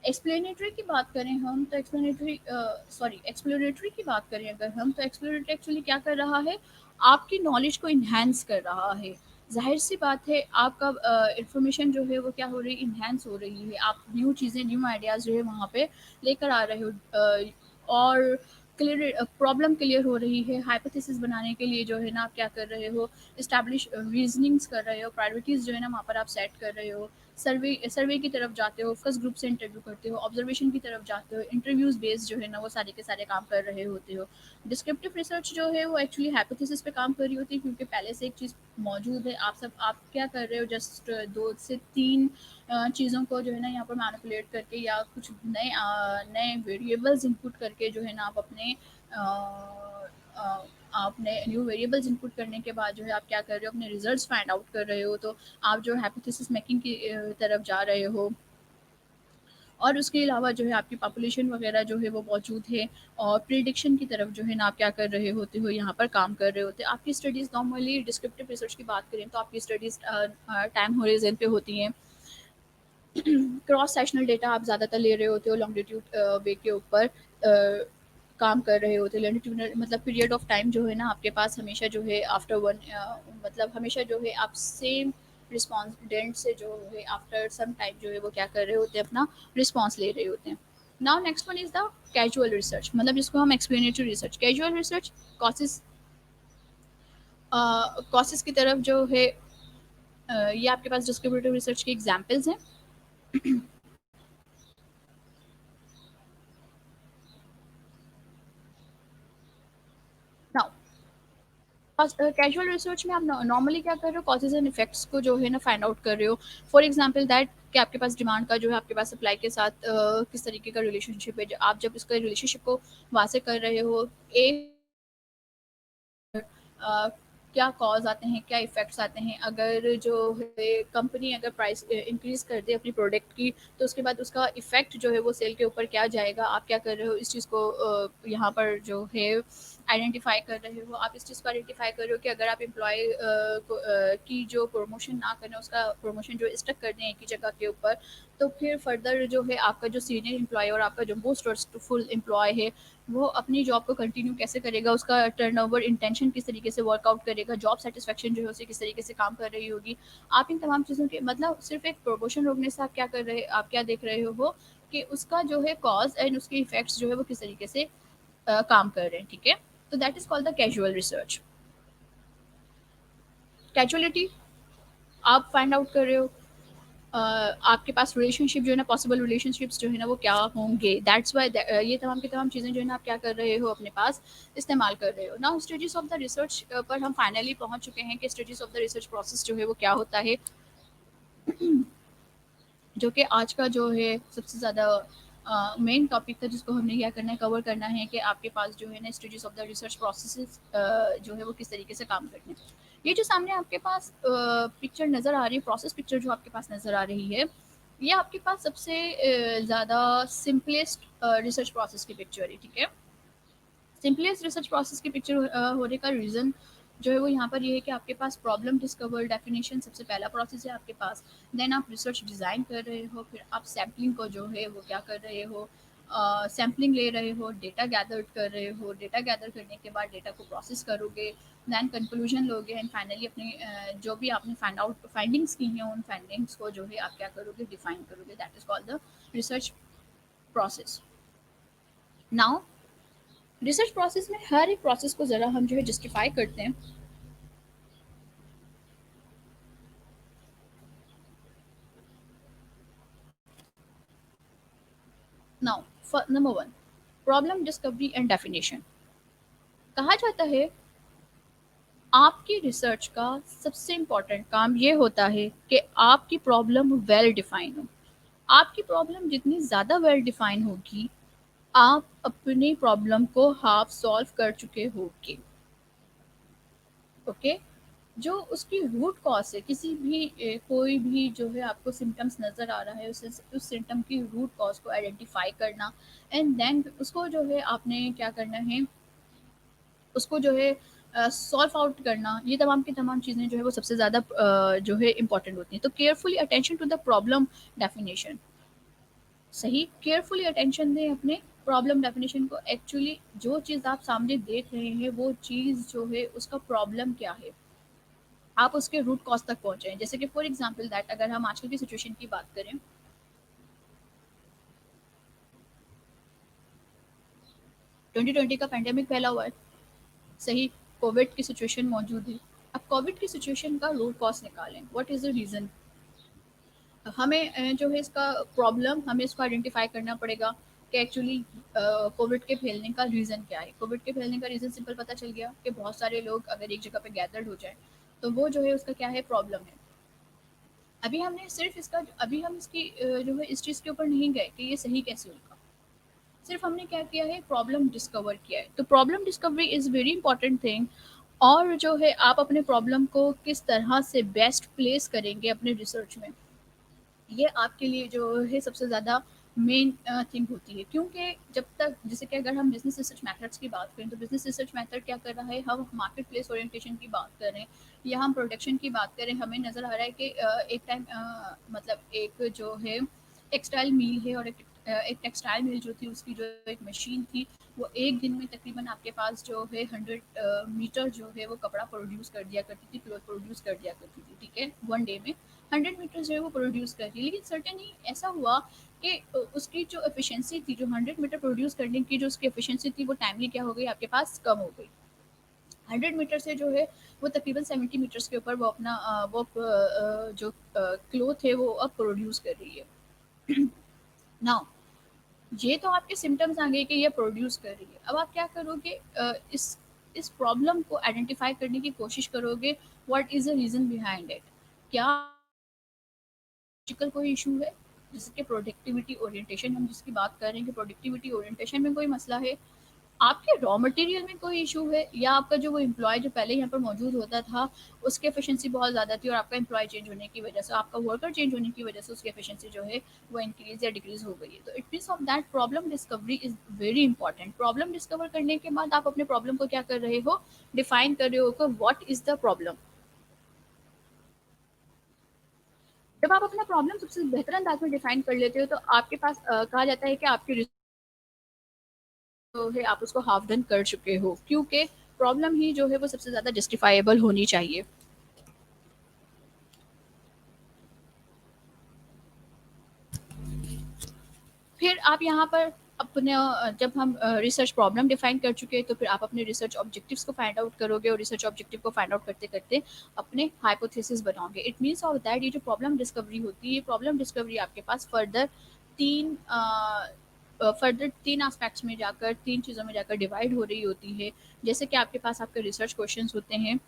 A: एक्सप्लेनेटरी की बात करें हम तो एक्सप्लोरेटरी की बात करें अगर हम तो एक्सप्लोरेटरी एक्चुअली क्या कर रहा है, आपकी नॉलेज को इन्हेंस कर रहा है। जाहिर सी बात है आपका इंफॉर्मेशन जो है वो क्या हो रही है, इन्हेंस हो रही है, आप न्यू चीज़ें न्यू आइडियाज़ जो है वहाँ पे लेकर आ रहे हो, और क्लियर प्रॉब्लम क्लियर हो रही है। हाइपोथेसिस बनाने के लिए जो है ना आप क्या कर रहे हो, इस्टेब्लिश रीजनिंग्स कर रहे हो, प्रायोरिटीज़ जो है ना वहाँ पर आप सेट कर रहे हो, सर्वे की तरफ जाते हो, फोकस ग्रुप से इंटरव्यू करते हो, ऑब्जर्वेशन की तरफ जाते हो, इंटरव्यूज बेस्ड जो है ना वो सारे के सारे काम कर रहे होते हो। डिस्क्रिप्टिव रिसर्च जो है वो एक्चुअली हाइपोथेसिस पे काम कर रही होती है, क्योंकि पहले से एक चीज़ मौजूद है, आप क्या कर रहे हो, जस्ट 2 से 3 चीज़ों को जो है ना यहाँ पर मैनिपुलेट करके या कुछ नए वेरिएबल्स इनपुट करके जो है ना आप अपने आपने न्यू वेरिएबल्स इनपुट करने के बाद जो है आप क्या कर रहे हो, अपने रिजल्ट्स फाइंड आउट कर रहे हो। तो आप जो हाइपोथेसिस मेकिंग की तरफ जा रहे हो। और उसके अलावा जो है आपकी पॉपुलेशन वगैरह जो है वो मौजूद है, और प्रिडिक्शन की तरफ जो है ना आप क्या कर रहे होते हो, यहाँ पर काम कर रहे होते हैं। आपकी स्टडीज़ नॉर्मली डिस्क्रिप्टिव रिसर्च की बात करें तो आपकी स्टडीज़ टाइम होरिजन पे होती हैं। क्रॉस सेक्शनल डेटा आप ज़्यादातर ले रहे होते हो, लॉन्गिट्यूड वे के ऊपर काम कर रहे होते हो। लॉन्गिट्यूडनल मतलब पीरियड ऑफ टाइम जो है ना आपके पास हमेशा जो है आफ्टर वन, मतलब हमेशा जो है आप सेम रिस्पॉन्डेंट से जो है आफ्टर सम टाइम जो है वो क्या कर रहे होते हैं, अपना रिस्पॉन्स ले रहे होते हैं। Now next one is the casual research, मतलब जिसको हम explanatory research, casual research causes, causes की तरफ जो है ये आपके पास डिस्क्रिप्टिव रिसर्च के एग्जांपल्स हैं। नाउ कैजुअल रिसर्च में आप नॉर्मली क्या कर रहे हो, कॉजेज एंड इफेक्ट्स को जो है ना फाइंड आउट कर रहे हो। फॉर एग्जांपल दैट कि आपके पास डिमांड का जो है आपके पास सप्लाई के साथ किस तरीके का रिलेशनशिप है। आप जब इसका रिलेशनशिप को वहाँ से कर रहे हो, ए अ, क्या कॉज आते हैं, क्या इफेक्ट्स आते हैं। अगर जो है कंपनी अगर प्राइस इंक्रीज कर दे अपनी प्रोडक्ट की, तो उसके बाद उसका इफेक्ट जो है वो सेल के ऊपर क्या जाएगा, आप क्या कर रहे हो इस चीज़ को यहाँ पर जो है आइडेंटिफाई कर रहे हो। आप इस चीज़ को आइडेंटिफाई कर रहे हो कि अगर आप एम्प्लॉय की जो प्रमोशन ना करें, उसका प्रमोशन जो स्टक कर दें एक ही जगह के ऊपर, तो फिर फर्दर जो है आपका जो सीनियर एम्प्लॉय और आपका जो मोस्ट ट्रस्टफुल एम्प्लॉय है, वो अपनी जॉब को कंटिन्यू कैसे करेगा, उसका टर्नओवर इंटेंशन किस तरीके से वर्कआउट करेगा, जॉब सेटिस्फेक्शन जो है उसे किस तरीके से काम कर रही होगी। आप इन तमाम चीज़ों के मतलब सिर्फ एक प्रमोशन रोकने से आप क्या कर रहे, आप क्या देख रहे हो कि उसका जो है कॉज एंड उसके इफेक्ट्स जो है वो किस तरीके से काम कर रहे हैं। ठीक है, तो that is called the casual research. Casualty आप फाइंड आउट कर रहे हो, आपके पास रिलेशनशिप जो है ना, पॉसिबल रिलेशनशिप्स जो है ना वो क्या होंगे। दैट्स वाई ये तमाम की तमाम चीज़ें जो है ना आप क्या कर रहे हो, अपने पास इस्तेमाल कर रहे हो। Now stages of the research पर हम फाइनली पहुंच चुके हैं कि stages of the research process जो है वो क्या होता है, जो कि आज का जो है सबसे ज़्यादा मेन टॉपिक था, जिसको हमने क्या करना है, कवर करना है कि आपके पास जो है ना stages of the research process जो है वो किस तरीके से काम करते हैं। ये जो सामने आपके पास पिक्चर नज़र आ रही है, प्रोसेस पिक्चर जो आपके पास नज़र आ रही है, ये आपके पास सबसे ज़्यादा सिंपलेस्ट रिसर्च प्रोसेस की पिक्चर है। ठीक है, सिंपलेस्ट रिसर्च प्रोसेस की पिक्चर होने का रीज़न जो है वो यहाँ पर ये है कि आपके पास प्रॉब्लम डिस्कवर डेफिनेशन सबसे पहला प्रोसेस है आपके पास। देन आप रिसर्च डिज़ाइन कर रहे हो, फिर आप सैम्पलिंग को जो है वो क्या कर रहे हो, सैम्पलिंग ले रहे हो, डेटा गैदर कर रहे हो, डेटा गैदर करने के बाद डेटा को प्रोसेस करोगे, दैन कंक्लूजन लोगे, एंड फाइनली अपने जो भी आपने फाइंडिंग्स की हैं उन फाइंडिंग्स को जो है आप क्या करोगे, डिफाइन करोगे। That is called the research process. Now research process में हर एक प्रोसेस को ज़रा हम जो है जस्टिफाई करते हैं। Now number one, problem discovery and definition. कहा जाता है आपकी रिसर्च का सबसे इम्पोर्टेंट काम ये होता है कि आपकी प्रॉब्लम वेल डिफाइन हो। आपकी प्रॉब्लम जितनी ज़्यादा वेल डिफाइन होगी, आप अपनी प्रॉब्लम को हाफ सॉल्व कर चुके होगे। ओके, जो उसकी रूट कॉज है, किसी भी कोई भी जो है आपको सिम्टम्स नज़र आ रहा है, उस सिम्टम की रूट कॉज को आइडेंटिफाई करना, एंड देन उसको जो है आपने क्या करना है, उसको जो है सॉल्व आउट करना। ये तमाम की तमाम चीज़ें जो है वो सबसे ज़्यादा जो है इंपॉर्टेंट होती हैं। तो carefully attention to the problem definition, सही केयरफुली अटेंशन दें अपने प्रॉब्लम डेफिनेशन को। एक्चुअली जो चीज़ आप सामने देख रहे हैं वो चीज़ जो है उसका प्रॉब्लम क्या है, आप उसके रूट कॉज तक पहुंचे हैं। जैसे कि फॉर एग्जांपल दैट अगर हम आजकल की सिचुएशन की बात करें, 2020 का पेंडेमिक फैला हुआ है, सही, कोविड की सिचुएशन मौजूद है। अब कोविड की सिचुएशन का रूट कॉज निकालें, व्हाट इज़ द रीज़न। हमें जो है इसका प्रॉब्लम, हमें इसको आइडेंटिफाई करना पड़ेगा कि एक्चुअली कोविड के फैलने का रीज़न क्या है। कोविड के फैलने का रीज़न सिंपल पता चल गया कि बहुत सारे लोग अगर एक जगह पे गैदर्ड हो जाए, तो वो जो है उसका क्या है, प्रॉब्लम है। अभी हमने सिर्फ इसका, अभी हम इसकी जो है इस चीज़ के ऊपर नहीं गए कि ये सही कैसे होगा, सिर्फ हमने क्या किया है, प्रॉब्लम डिस्कवर किया है। तो problem discovery is very important thing. और जो है आप अपने प्रॉब्लम को किस तरह से बेस्ट प्लेस करेंगे अपने रिसर्च में, ये आपके लिए जो है सबसे ज़्यादा मेन थिंग होती है, क्योंकि जब तक जैसे कि अगर हम बिजनेस रिसर्च मेथड्स की बात करें तो बिजनेस रिसर्च मेथड क्या कर रहा है, हम मार्केट प्लेस ओरिएंटेशन की बात करें या हम प्रोडक्शन की बात करें, हमें नज़र आ रहा है कि एक टाइम मतलब एक जो है टेक्सटाइल मिल है और एक टेक्सटाइल मिल जो थी उसकी जो एक मशीन थी वो एक दिन में तकरीबन आपके पास जो है 100 मीटर जो है वो कपड़ा प्रोड्यूस कर दिया करती थी, क्लोथ प्रोड्यूस कर दिया करती थी, ठीक है, 1 डे में 100 मीटर जो है वो प्रोड्यूस कर रही है। लेकिन सर्टेन ही ऐसा हुआ कि उसकी जो एफिशिएंसी थी, जो 100 मीटर प्रोड्यूस करने की जो उसकी एफिशिएंसी थी वो टाइमली क्या हो गई आपके पास कम हो गई। 100 मीटर से जो है वो तकरीबन 70 मीटर्स के ऊपर वो अपना जो क्लोथ है वो अब प्रोड्यूस कर रही है। नाउ ये तो आपके सिम्टम्स आ गए कि ये प्रोड्यूस कर रही है। अब आप क्या करोगे, इस प्रॉब्लम को आइडेंटिफाई करने की कोशिश करोगे, what is the reason behind it. क्या लॉजिकल कोई इशू है, जैसे कि प्रोडक्टिविटी ओरिएंटेशन हम जिसकी बात कर रहे हैं कि प्रोडक्टिविटी ओरिएंटेशन में कोई मसला है, आपके रॉ मटेरियल में कोई इशू है, या आपका जो वो एम्प्लॉय जो पहले यहाँ पर मौजूद होता था उसकी एफिशिएंसी बहुत ज़्यादा थी और आपका एम्प्लॉय चेंज होने की वजह से, आपका वर्कर चेंज होने की वजह से उसकी एफिशिएंसी जो है वो इंक्रीज या डिक्रीज हो गई है। तो it means of that problem discovery is very important. Problem discover करने के बाद आप अपने प्रॉब्लम को क्या कर रहे हो, डिफाइन कर रहे हो कि व्हाट इज द प्रॉब्लम। जब आप अपना प्रॉब्लम सबसे बेहतर अंदाज में डिफाइन कर लेते हो तो आपके पास कहा जाता है कि आपकी जो है आप उसको हाफ डन कर चुके हो, क्योंकि प्रॉब्लम ही जो है वो सबसे ज़्यादा जस्टिफाइबल होनी चाहिए। फिर आप यहाँ पर अपने जब हम रिसर्च प्रॉब्लम डिफाइन कर चुके हैं तो फिर आप अपने रिसर्च ऑब्जेक्टिव्स को फाइंड आउट करोगे और रिसर्च ऑब्जेक्टिव को फाइंड आउट करते करते अपने हाइपोथेसिस बनाओगे। इट मीन्स ऑफ दैट ये जो प्रॉब्लम डिस्कवरी होती है, ये प्रॉब्लम डिस्कवरी आपके पास तीन फर्दर तीन एस्पेक्ट्स में जाकर, तीन चीज़ों में जाकर डिवाइड हो रही होती है। जैसे कि आपके पास आपके रिसर्च क्वेश्चंस होते हैं,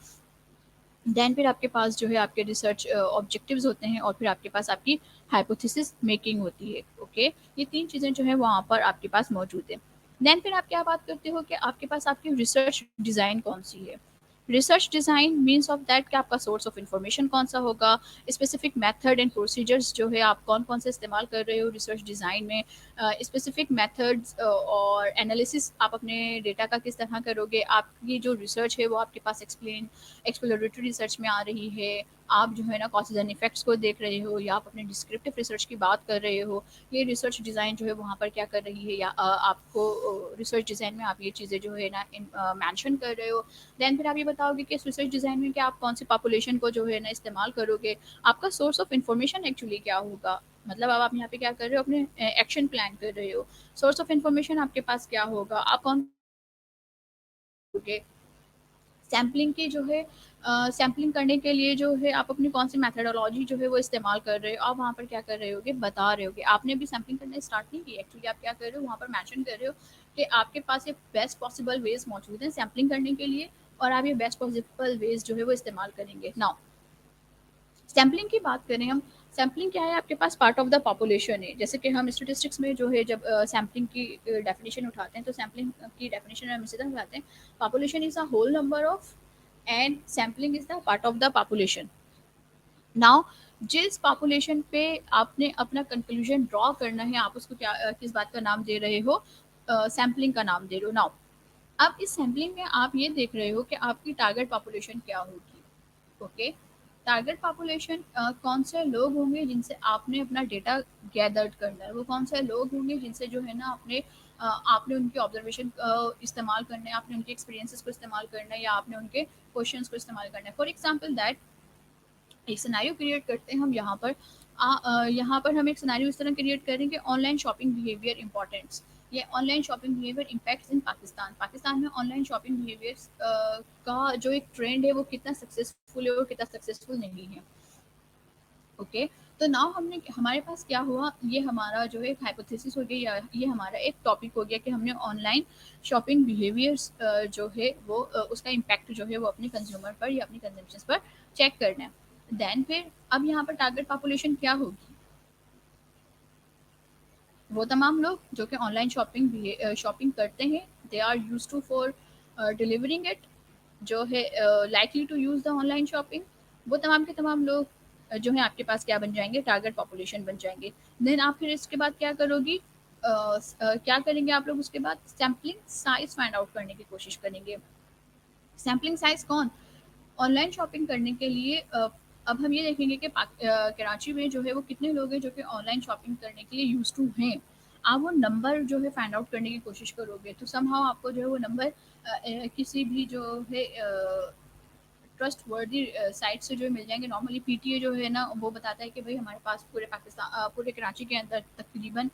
A: देन फिर आपके पास जो है आपके रिसर्च ऑब्जेक्टिव्स होते हैं और फिर आपके पास आपकी हाइपोथेसिस मेकिंग होती है। ओके, ये तीन चीज़ें जो है वहाँ पर आपके पास मौजूद है। देन फिर आप क्या बात करते हो कि आपके पास आपकी रिसर्च डिज़ाइन कौन सी है। Research design means of that कि आपका सोर्स ऑफ इंफॉर्मेशन कौन सा होगा, स्पेसिफिक मेथड एंड प्रोसीजर्स जो है आप कौन कौन से इस्तेमाल कर रहे हो रिसर्च डिज़ाइन में, स्पेसिफिक मेथड्स और एनालिसिस आप अपने डेटा का किस तरह करोगे, आपकी जो रिसर्च है वो आपके पास एक्सप्लोरेटरी रिसर्च में आ रही है, आप जो है ना कॉजेज एंड इफेक्ट्स को देख रहे हो, या आप अपने डिस्क्रिप्टिव रिसर्च की बात कर रहे हो, ये रिसर्च डिज़ाइन जो है वहाँ पर क्या कर रही है, या आपको रिसर्च डिज़ाइन में आप ये चीज़ें जो है ना मेंशन कर रहे हो। देन फिर आप ये बताओगे कि इस रिसर्च डिज़ाइन में क्या आप कौन सी पॉपुलेशन को जो है ना इस्तेमाल करोगे, आपका सोर्स ऑफ इंफॉर्मेशन एक्चुअली क्या होगा, मतलब अब आप यहाँ पे क्या कर रहे हो, अपने एक्शन प्लान कर रहे हो, सोर्स ऑफ इंफॉर्मेशन आपके पास क्या होगा, आप कौन सैम्पलिंग की जो है सैम्पलिंग करने के लिए जो है आप अपनी कौन सी मेथडोलॉजी जो है वो इस्तेमाल कर रहे हो, आप वहाँ पर क्या कर रहे होगे बता रहे होगे। आपने अभी सैम्पलिंग करना स्टार्ट नहीं की, एक्चुअली आप क्या कर रहे हो वहाँ पर मेंशन कर रहे हो कि आपके पास ये बेस्ट पॉसिबल वेज मौजूद हैं सैम्पलिंग करने के लिए, और आप ये बेस्ट पॉसिबल वेज जो है वो इस्तेमाल करेंगे। नाउ सैम्पलिंग की बात करें हम, सैम्पलिंग क्या है, आपके पास पार्ट ऑफ द पॉपुलेशन है। जैसे कि हम स्टेटिस्टिक्स में जो है जब सैम्पलिंग की डेफिनेशन उठाते हैं तो सैम्पलिंग की डेफिनेशन हम इसी तरह उठाते हैं, population is a whole number of and sampling is the part of the population. Now जिस पॉपुलेशन पे आपने अपना कंक्लूजन ड्रॉ करना है, आप उसको क्या किस बात का नाम दे रहे हो, सैम्पलिंग का नाम दे रहे हो। नाउ अब इस सैम्पलिंग में आप ये देख रहे हो कि आपकी टारगेट पॉपुलेशन क्या होगी। ओके, टारगेट पॉपुलेशन कौन से लोग होंगे जिनसे आपने अपना डेटा गैदर्ड करना है, वो कौन से लोग होंगे जिनसे जो है ना आपने उनकी ऑब्जर्वेशन इस्तेमाल करना है, आपने उनके एक्सपीरियंसेस को इस्तेमाल करना है, या आपने उनके क्वेश्चंस को इस्तेमाल करना है। फॉर एग्जांपल दैट एक सिनेरियो क्रिएट करते हैं हम यहाँ पर, यहाँ पर हम एक सिनेरियो इस तरह क्रिएट करें कि ऑनलाइन शॉपिंग बिहेवियर इंपॉर्टेंट्स, ये ऑनलाइन शॉपिंग बिहेवियर इम्पैक्ट्स इन पाकिस्तान। पाकिस्तान में ऑनलाइन शॉपिंग बिहेवियर का जो एक ट्रेंड है वो कितना सक्सेसफुल है और कितना सक्सेसफुल नहीं है। ओके, तो नाउ हमने हमारे पास क्या हुआ, ये हमारा जो है हाइपोथेसिस हो गया, या ये हमारा एक टॉपिक हो गया कि हमने ऑनलाइन शॉपिंग बिहेवियर्स जो है वो उसका इम्पैक्ट जो है वो अपने कंज्यूमर पर या अपनी कंजम्पशन पर चेक करना है। देन फिर अब यहाँ पर टारगेट पॉपुलेशन क्या होगी, वो तमाम लोग जो कि ऑनलाइन शॉपिंग करते हैं, they are use to for delivering it, जो है likely to use the online shopping, वो तमाम के तमाम लोग। जो है आपके पास क्या बन जाएंगे, टारगेट पॉपुलेशन बन जाएंगे। देन आप फिर इसके बाद क्या करोगी, क्या करेंगे आप लोग, उसके बाद सैम्पलिंग साइज फाइंड आउट करने की कोशिश करेंगे। सैम्पलिंग साइज कौन, ऑनलाइन शॉपिंग करने के लिए अब हम ये देखेंगे कि कराची में जो है वो कितने लोग हैं जो कि ऑनलाइन शॉपिंग करने के लिए यूज टू हैं। आप वो नंबर जो है फाइंड आउट करने की कोशिश करोगे तो समहाउ आपको जो है वो नंबर किसी भी जो है ट्रस्ट वर्दी साइट से जो मिल जाएंगे। नॉर्मली पीटीए जो है ना वो बताता है कि भाई हमारे पास पूरे पाकिस्तान पूरे कराची के अंदर तकरीबन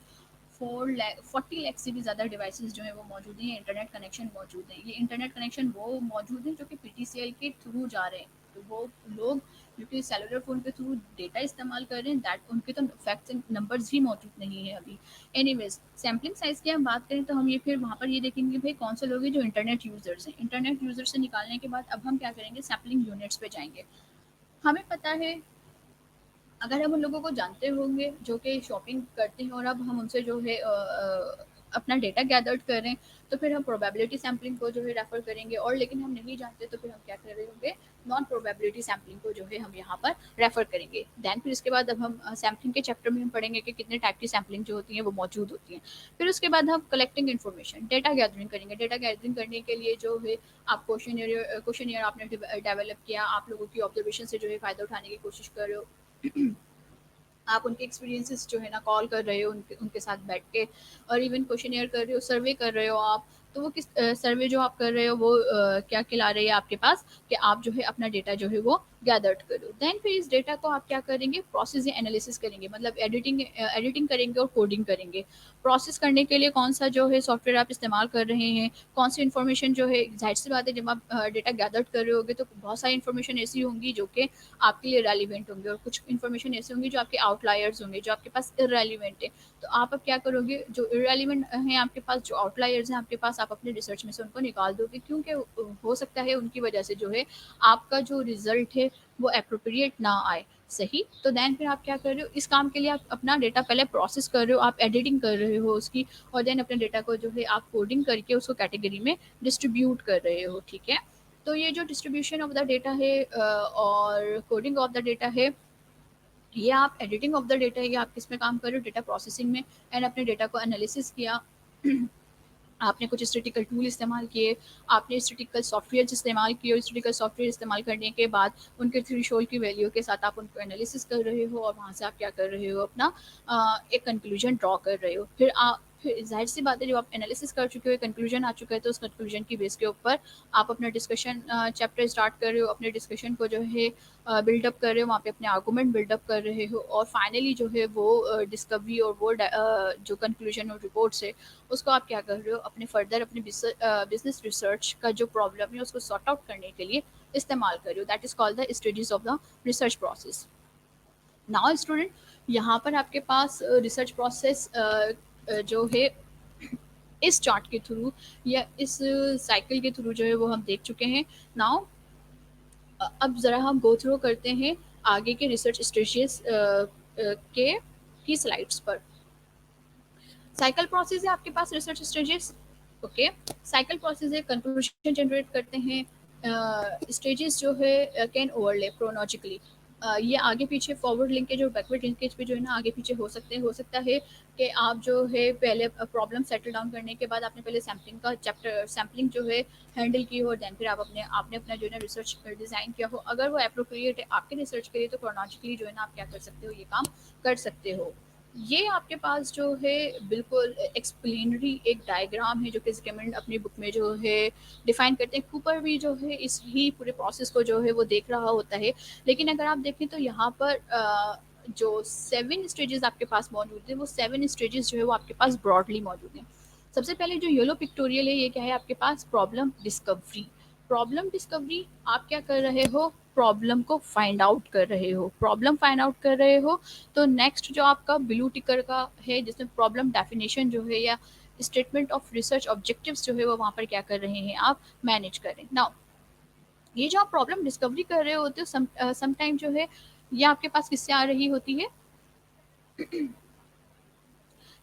A: 40 लाख से भी ज़्यादा डिवाइसेस जो है वो मौजूद हैं, इंटरनेट कनेक्शन मौजूद है। ये इंटरनेट कनेक्शन वो मौजूद हैं जो कि पीटीसीएल के थ्रू जा रहे हैं। तो वो लोग जो कि सेलुलर फ़ोन के थ्रू डेटा इस्तेमाल कर रहे हैं, दैट उनके तो फैक्ट्स एंड नंबर्स ही मौजूद नहीं है अभी। एनीवेज सैम्पलिंग साइज़ की हम बात करें तो हम ये फिर वहाँ पर ये देखेंगे भाई कौन से लोग हैं जो इंटरनेट यूज़र्स हैं। इंटरनेट यूज़र से निकालने के बाद अब हम क्या करेंगे, सैम्पलिंग यूनिट्स पे जाएंगे। हमें पता है, अगर हम उन लोगों को जानते होंगे जो कि शॉपिंग करते हैं और अब हम उनसे जो है अपना डेटा गैदर्ड करें, तो फिर हम प्रोबेबिलिटी सैम्पलिंग को जो है रेफर करेंगे। और लेकिन हम नहीं जानते तो फिर हम क्या कर रहे होंगे, नॉन प्रोबेबिलिटी सैम्पलिंग को जो है हम यहाँ पर रेफर करेंगे। दैन फिर इसके बाद अब हम सैम्पलिंग के चैप्टर में हम पढ़ेंगे कि कितने टाइप की सैम्पलिंग जो होती है वो मौजूद होती है। फिर उसके बाद हम कलेक्टिंग इन्फॉर्मेशन, डेटा गैदरिंग करेंगे। डेटा गैदरिंग करने के लिए जो है आप क्वेश्चन आपने डेवलप किया, आप लोगों की ऑब्जर्वेशन से जो है फ़ायदा उठाने की कोशिश कर रहे हो। आप उनके एक्सपीरियंसेस जो है ना कॉल कर रहे हो, उनके उनके साथ बैठ के, और इवन क्वेश्चनियर कर रहे हो, सर्वे कर रहे हो आप। तो वो किस सर्वे जो आप कर रहे हो वो क्या खिला रही है आपके पास, कि आप जो है अपना डेटा जो है वो गैदर्ड करो। देन फिर इस डेटा को आप क्या करेंगे, प्रोसेस या एनालिसिस करेंगे, मतलब एडिटिंग करेंगे और कोडिंग करेंगे। प्रोसेस करने के लिए कौन सा जो है सॉफ्टवेयर आप इस्तेमाल कर रहे हैं, कौन सी इन्फॉर्मेशन जो है, जाहिर सी बात है जब आप डेटा गैदर्ड कर रहे होगे तो बहुत सारी इन्फॉर्मेशन ऐसी होंगी जो कि आपके लिए रेलिवेंट होंगे, और कुछ इन्फॉर्मेशन ऐसे होंगे जो आपके आउटलायर्स होंगे, जो आपके पास इरेलीवेंट है। तो आप अब क्या करोगे, जो इरेलीवेंट हैं आपके पास, जो आउटलायर्स हैं आपके पास, आप अपने रिसर्च में से उनको निकाल दोगे, क्योंकि हो सकता है उनकी वजह से जो है आपका जो रिजल्ट है वो अप्रोप्रिएट ना आए। सही, तो देन फिर आप क्या कर रहे हो, इस काम के लिए आप अपना डेटा पहले प्रोसेस कर रहे हो, आप एडिटिंग कर रहे हो उसकी, और देन अपने डेटा को जो है आप कोडिंग करके उसको कैटेगरी में डिस्ट्रीब्यूट कर रहे हो। ठीक है, तो ये जो डिस्ट्रीब्यूशन ऑफ द डेटा है और कोडिंग ऑफ द डेटा है, ये आप एडिटिंग ऑफ द डेटा है, ये आप किस में काम कर रहे हो, डेटा प्रोसेसिंग में। एंड अपने डेटा को एनालिसिस किया। आपने कुछ स्टैटिकल टूल इस्तेमाल किए, आपने स्टैटिकल सॉफ्टवेयर इस्तेमाल किए, और स्टैटिकल सॉफ्टवेयर इस्तेमाल करने के बाद उनके थ्रेशोल्ड की वैल्यू के साथ आप उनको एनालिसिस कर रहे हो, और वहाँ से आप क्या कर रहे हो, अपना एक कंक्लूजन ड्रॉ कर रहे हो। फिर जाहिर सी बात है जब आप एनालिसिस कर चुके हो, कंक्लूजन आ चुका है, तो उस कंक्लूजन की बेस के ऊपर आप अपना डिस्कशन चैप्टर स्टार्ट कर रहे हो, अपने डिस्कशन को जो है बिल्डअप कर रहे हो, वहाँ पे अपने आर्गूमेंट बिल्डअप कर रहे हो, और फाइनली जो है वो डिस्कवरी और वो जो कंक्लूजन और रिपोर्ट्स है उसको आप क्या कर रहे हो, अपने फर्दर अपने बिजनेस रिसर्च का जो प्रॉब्लम है उसको सॉर्ट आउट करने के लिए इस्तेमाल कर रहे हो। That is called the stages of the research process. Now student, यहाँ पर आपके पास रिसर्च प्रोसेस जो है इस चार्ट के थ्रू या इस साइकिल के थ्रू जो है वो हम देख चुके हैं। नाउ अब ज़रा हम गो थ्रू करते हैं आगे के रिसर्च स्टेजेस के की स्लाइड्स पर। साइकिल प्रोसेस है आपके पास research stages. Okay, cycle process है, कंक्लूजन जनरेट करते हैं। स्टेजेस जो है कैन ओवरलैप क्रोनोलॉजिकली, ये आगे पीछे फॉरवर्ड लिंकेज और बैकवर्ड लिंकेज पे जो है ना आगे पीछे हो सकते हैं। हो सकता है कि आप जो है पहले प्रॉब्लम सेटल डाउन करने के बाद आपने पहले सैम्पलिंग का चैप्टर सैम्पलिंग जो है हैंडल की हो, और देन फिर आपने अपना जो है ना रिसर्च डिज़ाइन किया हो। अगर वो अप्रोप्रिएट है आपके रिसर्च के लिए तो क्रोनोलॉजिकली जो है ना आप क्या कर सकते हो, ये काम कर सकते हो। ये आपके पास जो है बिल्कुल एक्सप्लेनरी एक डायग्राम है जो कि जिकेमेंट अपनी बुक में जो है डिफाइन करते हैं। कूपर भी जो है इस ही पूरे प्रोसेस को जो है वो देख रहा होता है। लेकिन अगर आप देखें तो यहाँ पर जो 7 स्टेजेस आपके पास मौजूद है, वो 7 स्टेजेस जो है वो आपके पास ब्रॉडली मौजूद हैं। सबसे पहले जो येलो पिक्टोरियल है, ये क्या है आपके पास, प्रॉब्लम डिस्कवरी। प्रॉब्लम डिस्कवरी, आप क्या कर रहे हो, प्रॉब्लम को फाइंड आउट कर रहे हो, प्रॉब्लम फाइंड आउट कर रहे हो। तो नेक्स्ट जो आपका ब्लू टिकर का है, जिसमें प्रॉब्लम डेफिनेशन जो है या स्टेटमेंट ऑफ रिसर्च ऑब्जेक्टिव्स जो है वो वहाँ पर क्या कर रहे हैं, आप मैनेज करें। नाउ ये जो आप प्रॉब्लम डिस्कवरी कर रहे होते हो, सम टाइम जो है ये आपके पास किससे आ रही होती है,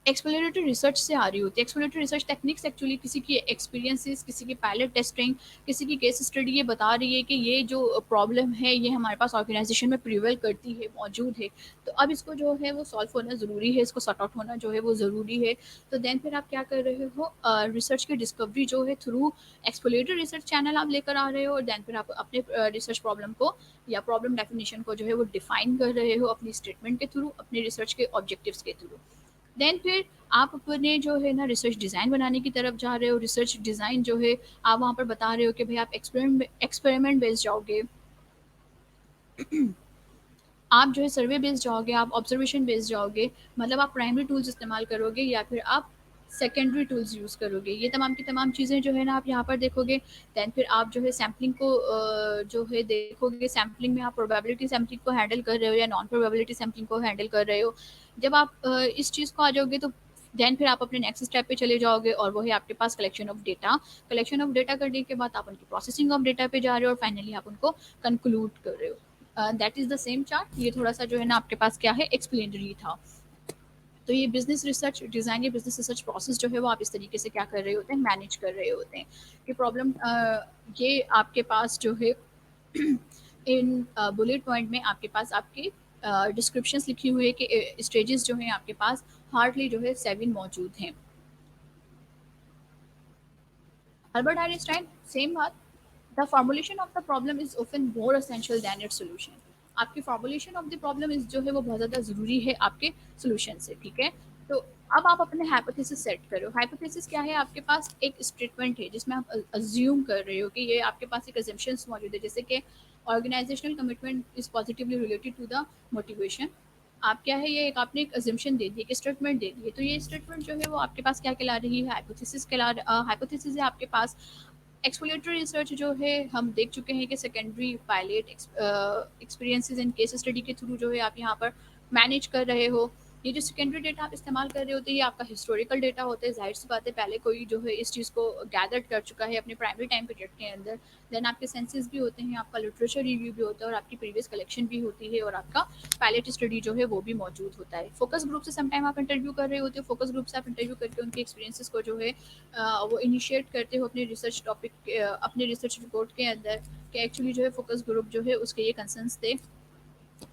A: एक्सप्लोरेटरी रिसर्च से आ रही होती है। एक्सप्लोरेटरी रिसर्च टेक्निक्स एक्चुअली किसी की एक्सपीरियंसेस, किसी की पायलट टेस्टिंग, किसी की केस स्टडी ये बता रही है कि ये जो प्रॉब्लम है ये हमारे पास ऑर्गेनाइजेशन में प्रिवेल करती है, मौजूद है। तो अब इसको जो है वो सॉल्व होना ज़रूरी है, इसको सॉर्ट आउट होना जो है वो ज़रूरी है। तो देन फिर आप क्या कर रहे हो, रिसर्च की डिस्कवरी जो है थ्रू एक्सप्लोरेटरी रिसर्च चैनल आप लेकर आ रहे हो, और देन फिर आप अपने रिसर्च प्रॉब्लम को या प्रॉब्लम डेफिनेशन को जो है वो डिफाइन कर रहे हो अपनी स्टेटमेंट के थ्रू, अपने रिसर्च के ऑब्जेक्टिव्स के थ्रू। देन फिर आप अपने जो है ना रिसर्च डिज़ाइन बनाने की तरफ जा रहे हो। रिसर्च डिज़ाइन जो है आप वहाँ पर बता रहे हो कि भाई आप एक्सपेरिमेंट बेस्ड जाओगे, आप जो है सर्वे बेस्ड जाओगे, आप ऑब्जर्वेशन बेस्ड जाओगे, मतलब आप प्राइमरी टूल्स इस्तेमाल करोगे या फिर आप सेकेंडरी टूल्स यूज़ करोगे। ये तमाम की तमाम चीज़ें जो है ना आप यहाँ पर देखोगे। दैन फिर आप जो है सैम्पलिंग को जो है देखोगे। सैम्पलिंग में आप प्रोबेबिलिटी सैम्पलिंग को हैंडल कर रहे हो या नॉन प्रोबेबिलिटी सैम्पलिंग को हैंडल कर रहे हो। जब आप इस चीज़ को आ जाओगे तो देन फिर आप अपने नेक्स्ट स्टेप पे चले जाओगे, और वो है आपके पास collection of data. Collection of data करने के बाद आप उनकी प्रोसेसिंग ऑफ डेटा पे जा रहे हो, और फाइनली आप उनको कंक्लूड कर रहे हो। That is the same chart. ये थोड़ा सा जो है ना आपके पास क्या है, एक्सप्लेनरी था। तो ये बिजनेस रिसर्च डिज़ाइन, ये बिजनेस रिसर्च प्रोसेस जो है वो आप इस तरीके से क्या कर रहे होते हैं, मैनेज कर रहे होते हैं कि प्रॉब्लम ये आपके पास जो है इन बुलेट पॉइंट में आपके पास आपके डिस्क्रिप्शंस लिखी हुई है कि स्टेजेस जो हैं आपके पास हार्डली जो है 7 मौजूद हैं। अल्बर्ट आइंस्टाइन, सेम बात। The formulation of the problem is often more essential than its solution. आपकी formulation of the problem is जो है वो बहुत ज़्यादा ज़रूरी है आपके सॉल्यूशन से, ठीक है। तो अब आप अपने हाइपोथेसिस सेट करो। हाइपोथेसिस क्या है, आपके पास एक स्टेटमेंट है जिसमें आप अज्यूम कर रहे हो कि ये आपके पास एक अजम्पशंस मौजूद है, जैसे कि organisational commitment is positively related to the motivation. आप क्या है, ये एक आपने एक अजम्पशन दे दी, एक स्टेटमेंट दे दी है। तो ये स्टेटमेंट जो है वो आपके पास क्या कहला रही है, हाइपोथेसिस कहला। हाइपोथेसिस है आपके पास। एक्सप्लोरेटरी रिसर्च जो है हम देख चुके हैं कि secondary pilot experiences and case study के थ्रू जो है आप यहाँ पर मैनेज कर रहे हो। ये जो सेकेंडरी डेटा आप इस्तेमाल कर रहे होते हैं ये आपका हिस्टोरिकल डेटा होता है। जाहिर सी बात है, पहले कोई जो है इस चीज़ को गैदर कर चुका है अपने प्राइमरी टाइम पीरियड के अंदर। देन आपके सेंसेस भी होते हैं, आपका लिटरेचर रिव्यू भी होता है, और आपकी प्रीवियस कलेक्शन भी होती है, और आपका पायलट स्टडी जो है वो भी मौजूद होता है। फोकस ग्रुप से समटाइम आप इंटरव्यू कर रहे होते हो। फोकस ग्रुप से आप इंटरव्यू करके उनके एक्सपीरियंसेस को जो है वो इनिशिएट करते हो अपने रिसर्च टॉपिक, अपने रिसर्च रिपोर्ट के अंदर, कि एक्चुअली जो है फोकस ग्रुप जो है उसके ये कंसर्न्स थे।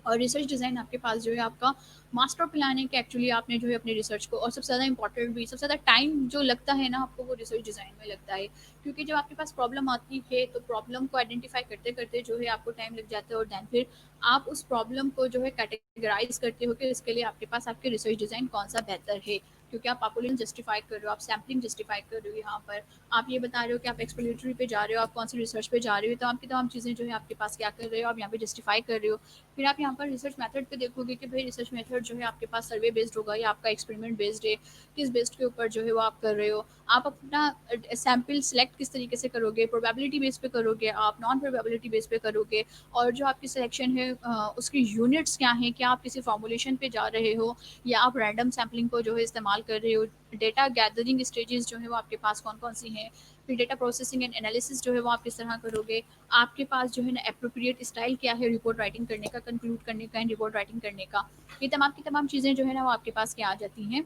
A: और रिसर्च डिज़ाइन आपके पास जो है आपका मास्टर प्लान है कि एक्चुअली आपने जो है अपने रिसर्च को, और सबसे ज़्यादा इंपॉर्टेंट भी, सबसे ज़्यादा टाइम जो लगता है ना आपको वो रिसर्च डिज़ाइन में लगता है। क्योंकि जब आपके पास प्रॉब्लम आती है तो प्रॉब्लम को आइडेंटिफाई करते करते जो है आपको टाइम लग जाता है, और दैन फिर आप उस प्रॉब्लम को जो है कैटेगराइज करते हो कि इसके लिए आपके पास आपके रिसर्च डिज़ाइन कौन सा बेहतर है। क्योंकि आप पॉपुलेशन जस्टिफाई कर रहे हो, आप सैम्पलिंग जस्टिफाई कर रहे हो यहाँ पर, आप ये बता रहे हो कि आप एक्सप्लोरेटरी पे जा रहे हो, आप कौन सी रिसर्च पे जा रहे हो। तो आपकी तमाम चीज़ें जो है आपके पास क्या कर रहे हो, आप यहाँ पे जस्टिफाई कर रहे हो। फिर आप यहाँ पर रिसर्च मेथड पे देखोगे कि भाई रिसर्च मेथड जो है आपके पास सर्वे बेस्ड होगा या आपका एक्सपेरिमेंट बेस्ड है, किस बेस्ड के ऊपर जो है वो आप कर रहे हो। आप अपना सैम्पल सेलेक्ट किस तरीके से करोगे, प्रोबेबिलिटी बेस पे करोगे, आप नॉन प्रोबेबिलिटी बेस पे करोगे, और जो आपकी सिलेक्शन है उसकी यूनिट्स क्या हैं, क्या आप किसी फॉर्मुलेशन पे जा रहे हो या आप रैंडम सैम्पलिंग को जो है इस्तेमाल कर रहे हो। डेटा गैदरिंग स्टेजेस जो है वो आपके पास कौन कौन सी हैं, फिर डेटा प्रोसेसिंग एंड एनालिसिस जो है वो आप किस तरह करोगे, आपके पास जो है ना एप्रोप्रिएट स्टाइल क्या है रिपोर्ट राइटिंग करने का, कंक्लूड करने का एंड रिपोर्ट राइटिंग करने का। ये तमाम की तमाम चीज़ें जो है ना वो आपके पास क्या आ जाती हैं,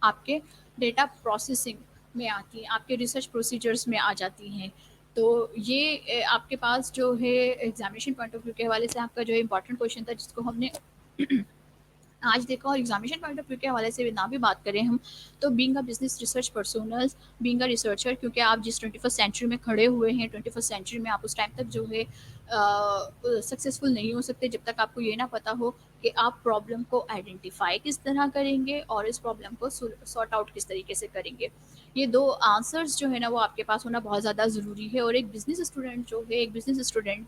A: आपके डेटा प्रोसेसिंग में आती हैं, आपके रिसर्च प्रोसीजर्स में आ जाती हैं। तो ये आपके पास जो है एग्जामिनेशन पॉइंट ऑफ व्यू के हवाले से आपका जो है इंपॉर्टेंट क्वेश्चन था, जिसको हमने आज देखा। और एग्जामिनेशन पॉइंट ऑफ व्यू के हवाले से ना भी बात करें हम, तो being a business research personal, being a researcher, क्योंकि आप जिस 21st सेंचुरी में खड़े हुए हैं, 21st सेंचुरी में आप उस टाइम तक जो है सक्सेसफुल नहीं हो सकते जब तक आपको ये ना पता हो कि आप प्रॉब्लम को आइडेंटिफाई किस तरह करेंगे और इस प्रॉब्लम को सॉर्ट आउट किस तरीके से करेंगे। ये दो आंसर्स जो है ना वो आपके पास होना बहुत ज़्यादा ज़रूरी है। और एक बिजनेस स्टूडेंट जो है, एक बिजनेस स्टूडेंट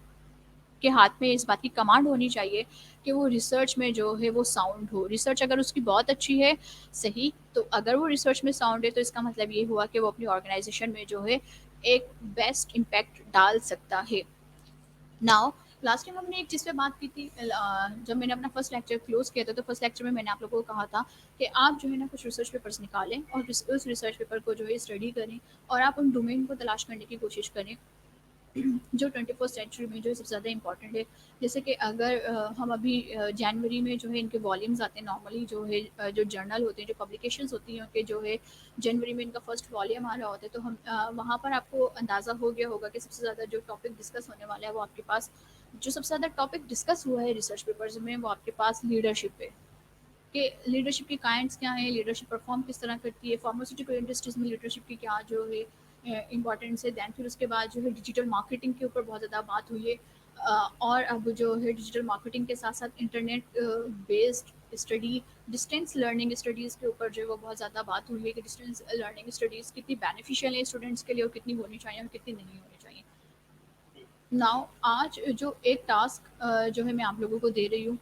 A: के हाथ में इस बात की कमांड होनी चाहिए कि वो रिसर्च में जो है वो साउंड हो। रिसर्च अगर उसकी बहुत अच्छी है, सही, तो अगर वो रिसर्च में साउंड है तो इसका मतलब ये हुआ कि वो अपनी ऑर्गेनाइजेशन में जो है एक बेस्ट इम्पैक्ट डाल सकता है। नाउ, लास्ट टाइम हमने एक चीज़ पे बात की थी, जब मैंने अपना फर्स्ट लेक्चर क्लोज किया था, तो फर्स्ट लेक्चर में मैंने आप लोगों को कहा था कि आप जो है ना कुछ रिसर्च पेपर्स निकालें और उस रिसर्च पेपर को जो है स्टडी करें, और आप उन डोमेन को तलाश करने की कोशिश करें जो 21st सेंचुरी में जो है सबसे ज़्यादा इम्पोर्टेंट है। जैसे कि अगर हम अभी जनवरी में जो है इनके वॉल्यूम्स आते हैं नॉर्मली, जो है जो जर्नल होते हैं, जो पब्लिकेशंस होती हैं उनके, जो है जनवरी में इनका फर्स्ट वॉल्यूम आ रहा होता है, तो हम वहाँ पर आपको अंदाज़ा हो गया होगा कि सबसे ज़्यादा जो टॉपिक डिस्कस होने वाला है वो आपके पास, जो सबसे ज़्यादा टॉपिक डिस्कस हुआ है रिसर्च पेपर्स में, वो आपके पास लीडरशिप है। कि लीडरशिप की काइंड्स क्या हैं, लीडरशिप परफॉर्म किस तरह करती है, फार्मास्यूटिकल इंडस्ट्रीज में लीडरशिप की क्या जो है इंपॉर्टेंस है। दैन फिर उसके बाद जो है डिजिटल मार्केटिंग के ऊपर बहुत ज़्यादा बात हुई है। और अब जो है डिजिटल मार्केटिंग के साथ साथ internet based study, distance learning studies के ऊपर जो है वो बहुत ज़्यादा बात हुई है कि डिस्टेंस लर्निंग स्टडीज़ कितनी बेनिफिशियल है स्टूडेंट्स के लिए और कितनी होनी चाहिए और कितनी नहीं होनी चाहिए। नाउ आज जो एक टास्क जो है मैं आप लोगों को दे रही हूँ,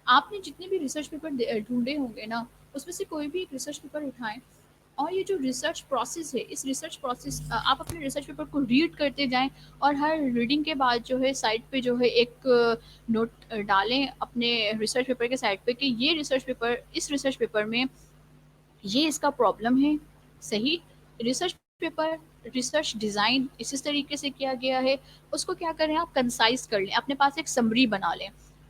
A: आपने जितने भी रिसर्च पेपर ढूंढे होंगे ना, उसमें से कोई भी एक रिसर्च पेपर उठाएं, और ये जो रिसर्च प्रोसेस है, इस रिसर्च प्रोसेस आप अपने रिसर्च पेपर को रीड करते जाएं, और हर रीडिंग के बाद जो है साइड पे जो है एक नोट डालें अपने रिसर्च पेपर के साइड पे कि ये रिसर्च पेपर, इस रिसर्च पेपर में ये इसका प्रॉब्लम है। सही रिसर्च पेपर, रिसर्च डिज़ाइन इस तरीके से किया गया है, उसको क्या करें आप कंसाइज कर लें, अपने पास एक समरी बना लें,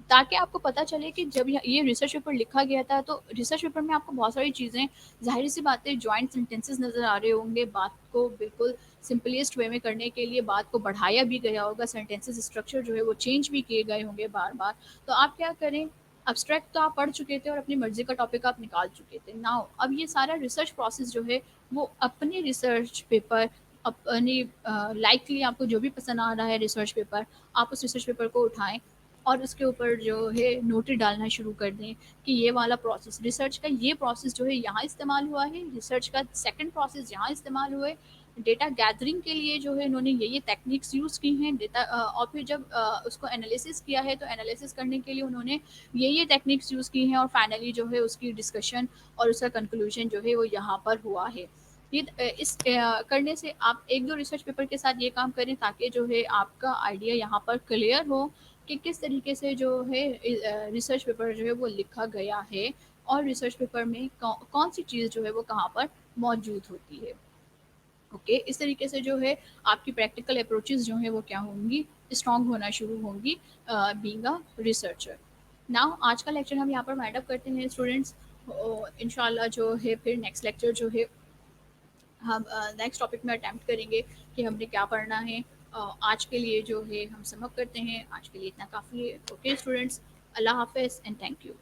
A: ताकि आपको पता चले कि जब ये रिसर्च पेपर लिखा गया था तो रिसर्च पेपर में आपको बहुत सारी चीज़ें, जाहिर सी बातें, जॉइंट सेंटेंसेस नज़र आ रहे होंगे, बात को बिल्कुल सिंपलेस्ट वे में करने के लिए बात को बढ़ाया भी गया होगा, सेंटेंसेस स्ट्रक्चर जो है वो चेंज भी किए गए होंगे बार बार। तो आप क्या करें, अब्स्ट्रैक्ट तो आप पढ़ चुके थे और अपनी मर्जी का टॉपिक आप निकाल चुके थे, नाउ अब ये सारा रिसर्च प्रोसेस जो है वो अपने रिसर्च पेपर, अपनी लाइकली आपको जो भी पसंद आ रहा है रिसर्च पेपर, आप उस रिसर्च पेपर को उठाएं और उसके ऊपर जो है नोटें डालना शुरू कर दें कि ये वाला प्रोसेस, रिसर्च का ये प्रोसेस जो है यहाँ इस्तेमाल हुआ है, रिसर्च का सेकंड प्रोसेस यहाँ इस्तेमाल हुए, डेटा गैदरिंग के लिए जो है इन्होंने ये टेक्निक्स यूज़ की हैं, डेटा और फिर जब उसको एनालिसिस किया है तो एनालिसिस करने के लिए उन्होंने ये टेक्निक्स यूज़ की हैं, और फाइनली जो है उसकी डिस्कशन और उसका कंक्लूजन जो है वो यहाँ पर हुआ है। ये करने से आप एक दो रिसर्च पेपर के साथ ये काम करें ताकि जो है आपका आइडिया यहाँ पर क्लियर हो कि किस तरीके से जो है रिसर्च पेपर जो है वो लिखा गया है, और रिसर्च पेपर में कौन सी चीज़ जो है वो कहाँ पर मौजूद होती है। ओके, इस तरीके से जो है आपकी प्रैक्टिकल अप्रोचेस जो है वो क्या होंगी, स्ट्रांग होना शुरू होंगी बीइंग अ रिसर्चर। नाउ आज का लेक्चर हम यहाँ पर वाइंड अप करते हैं स्टूडेंट्स। इंशाल्लाह जो है फिर नेक्स्ट लेक्चर जो है हम नेक्स्ट टॉपिक में अटैम्प्ट करेंगे कि हमने क्या पढ़ना है। आज के लिए जो है हम समअप करते हैं, आज के लिए इतना काफ़ी है। ओके स्टूडेंट्स, अल्लाह हाफिज़ एंड थैंक यू।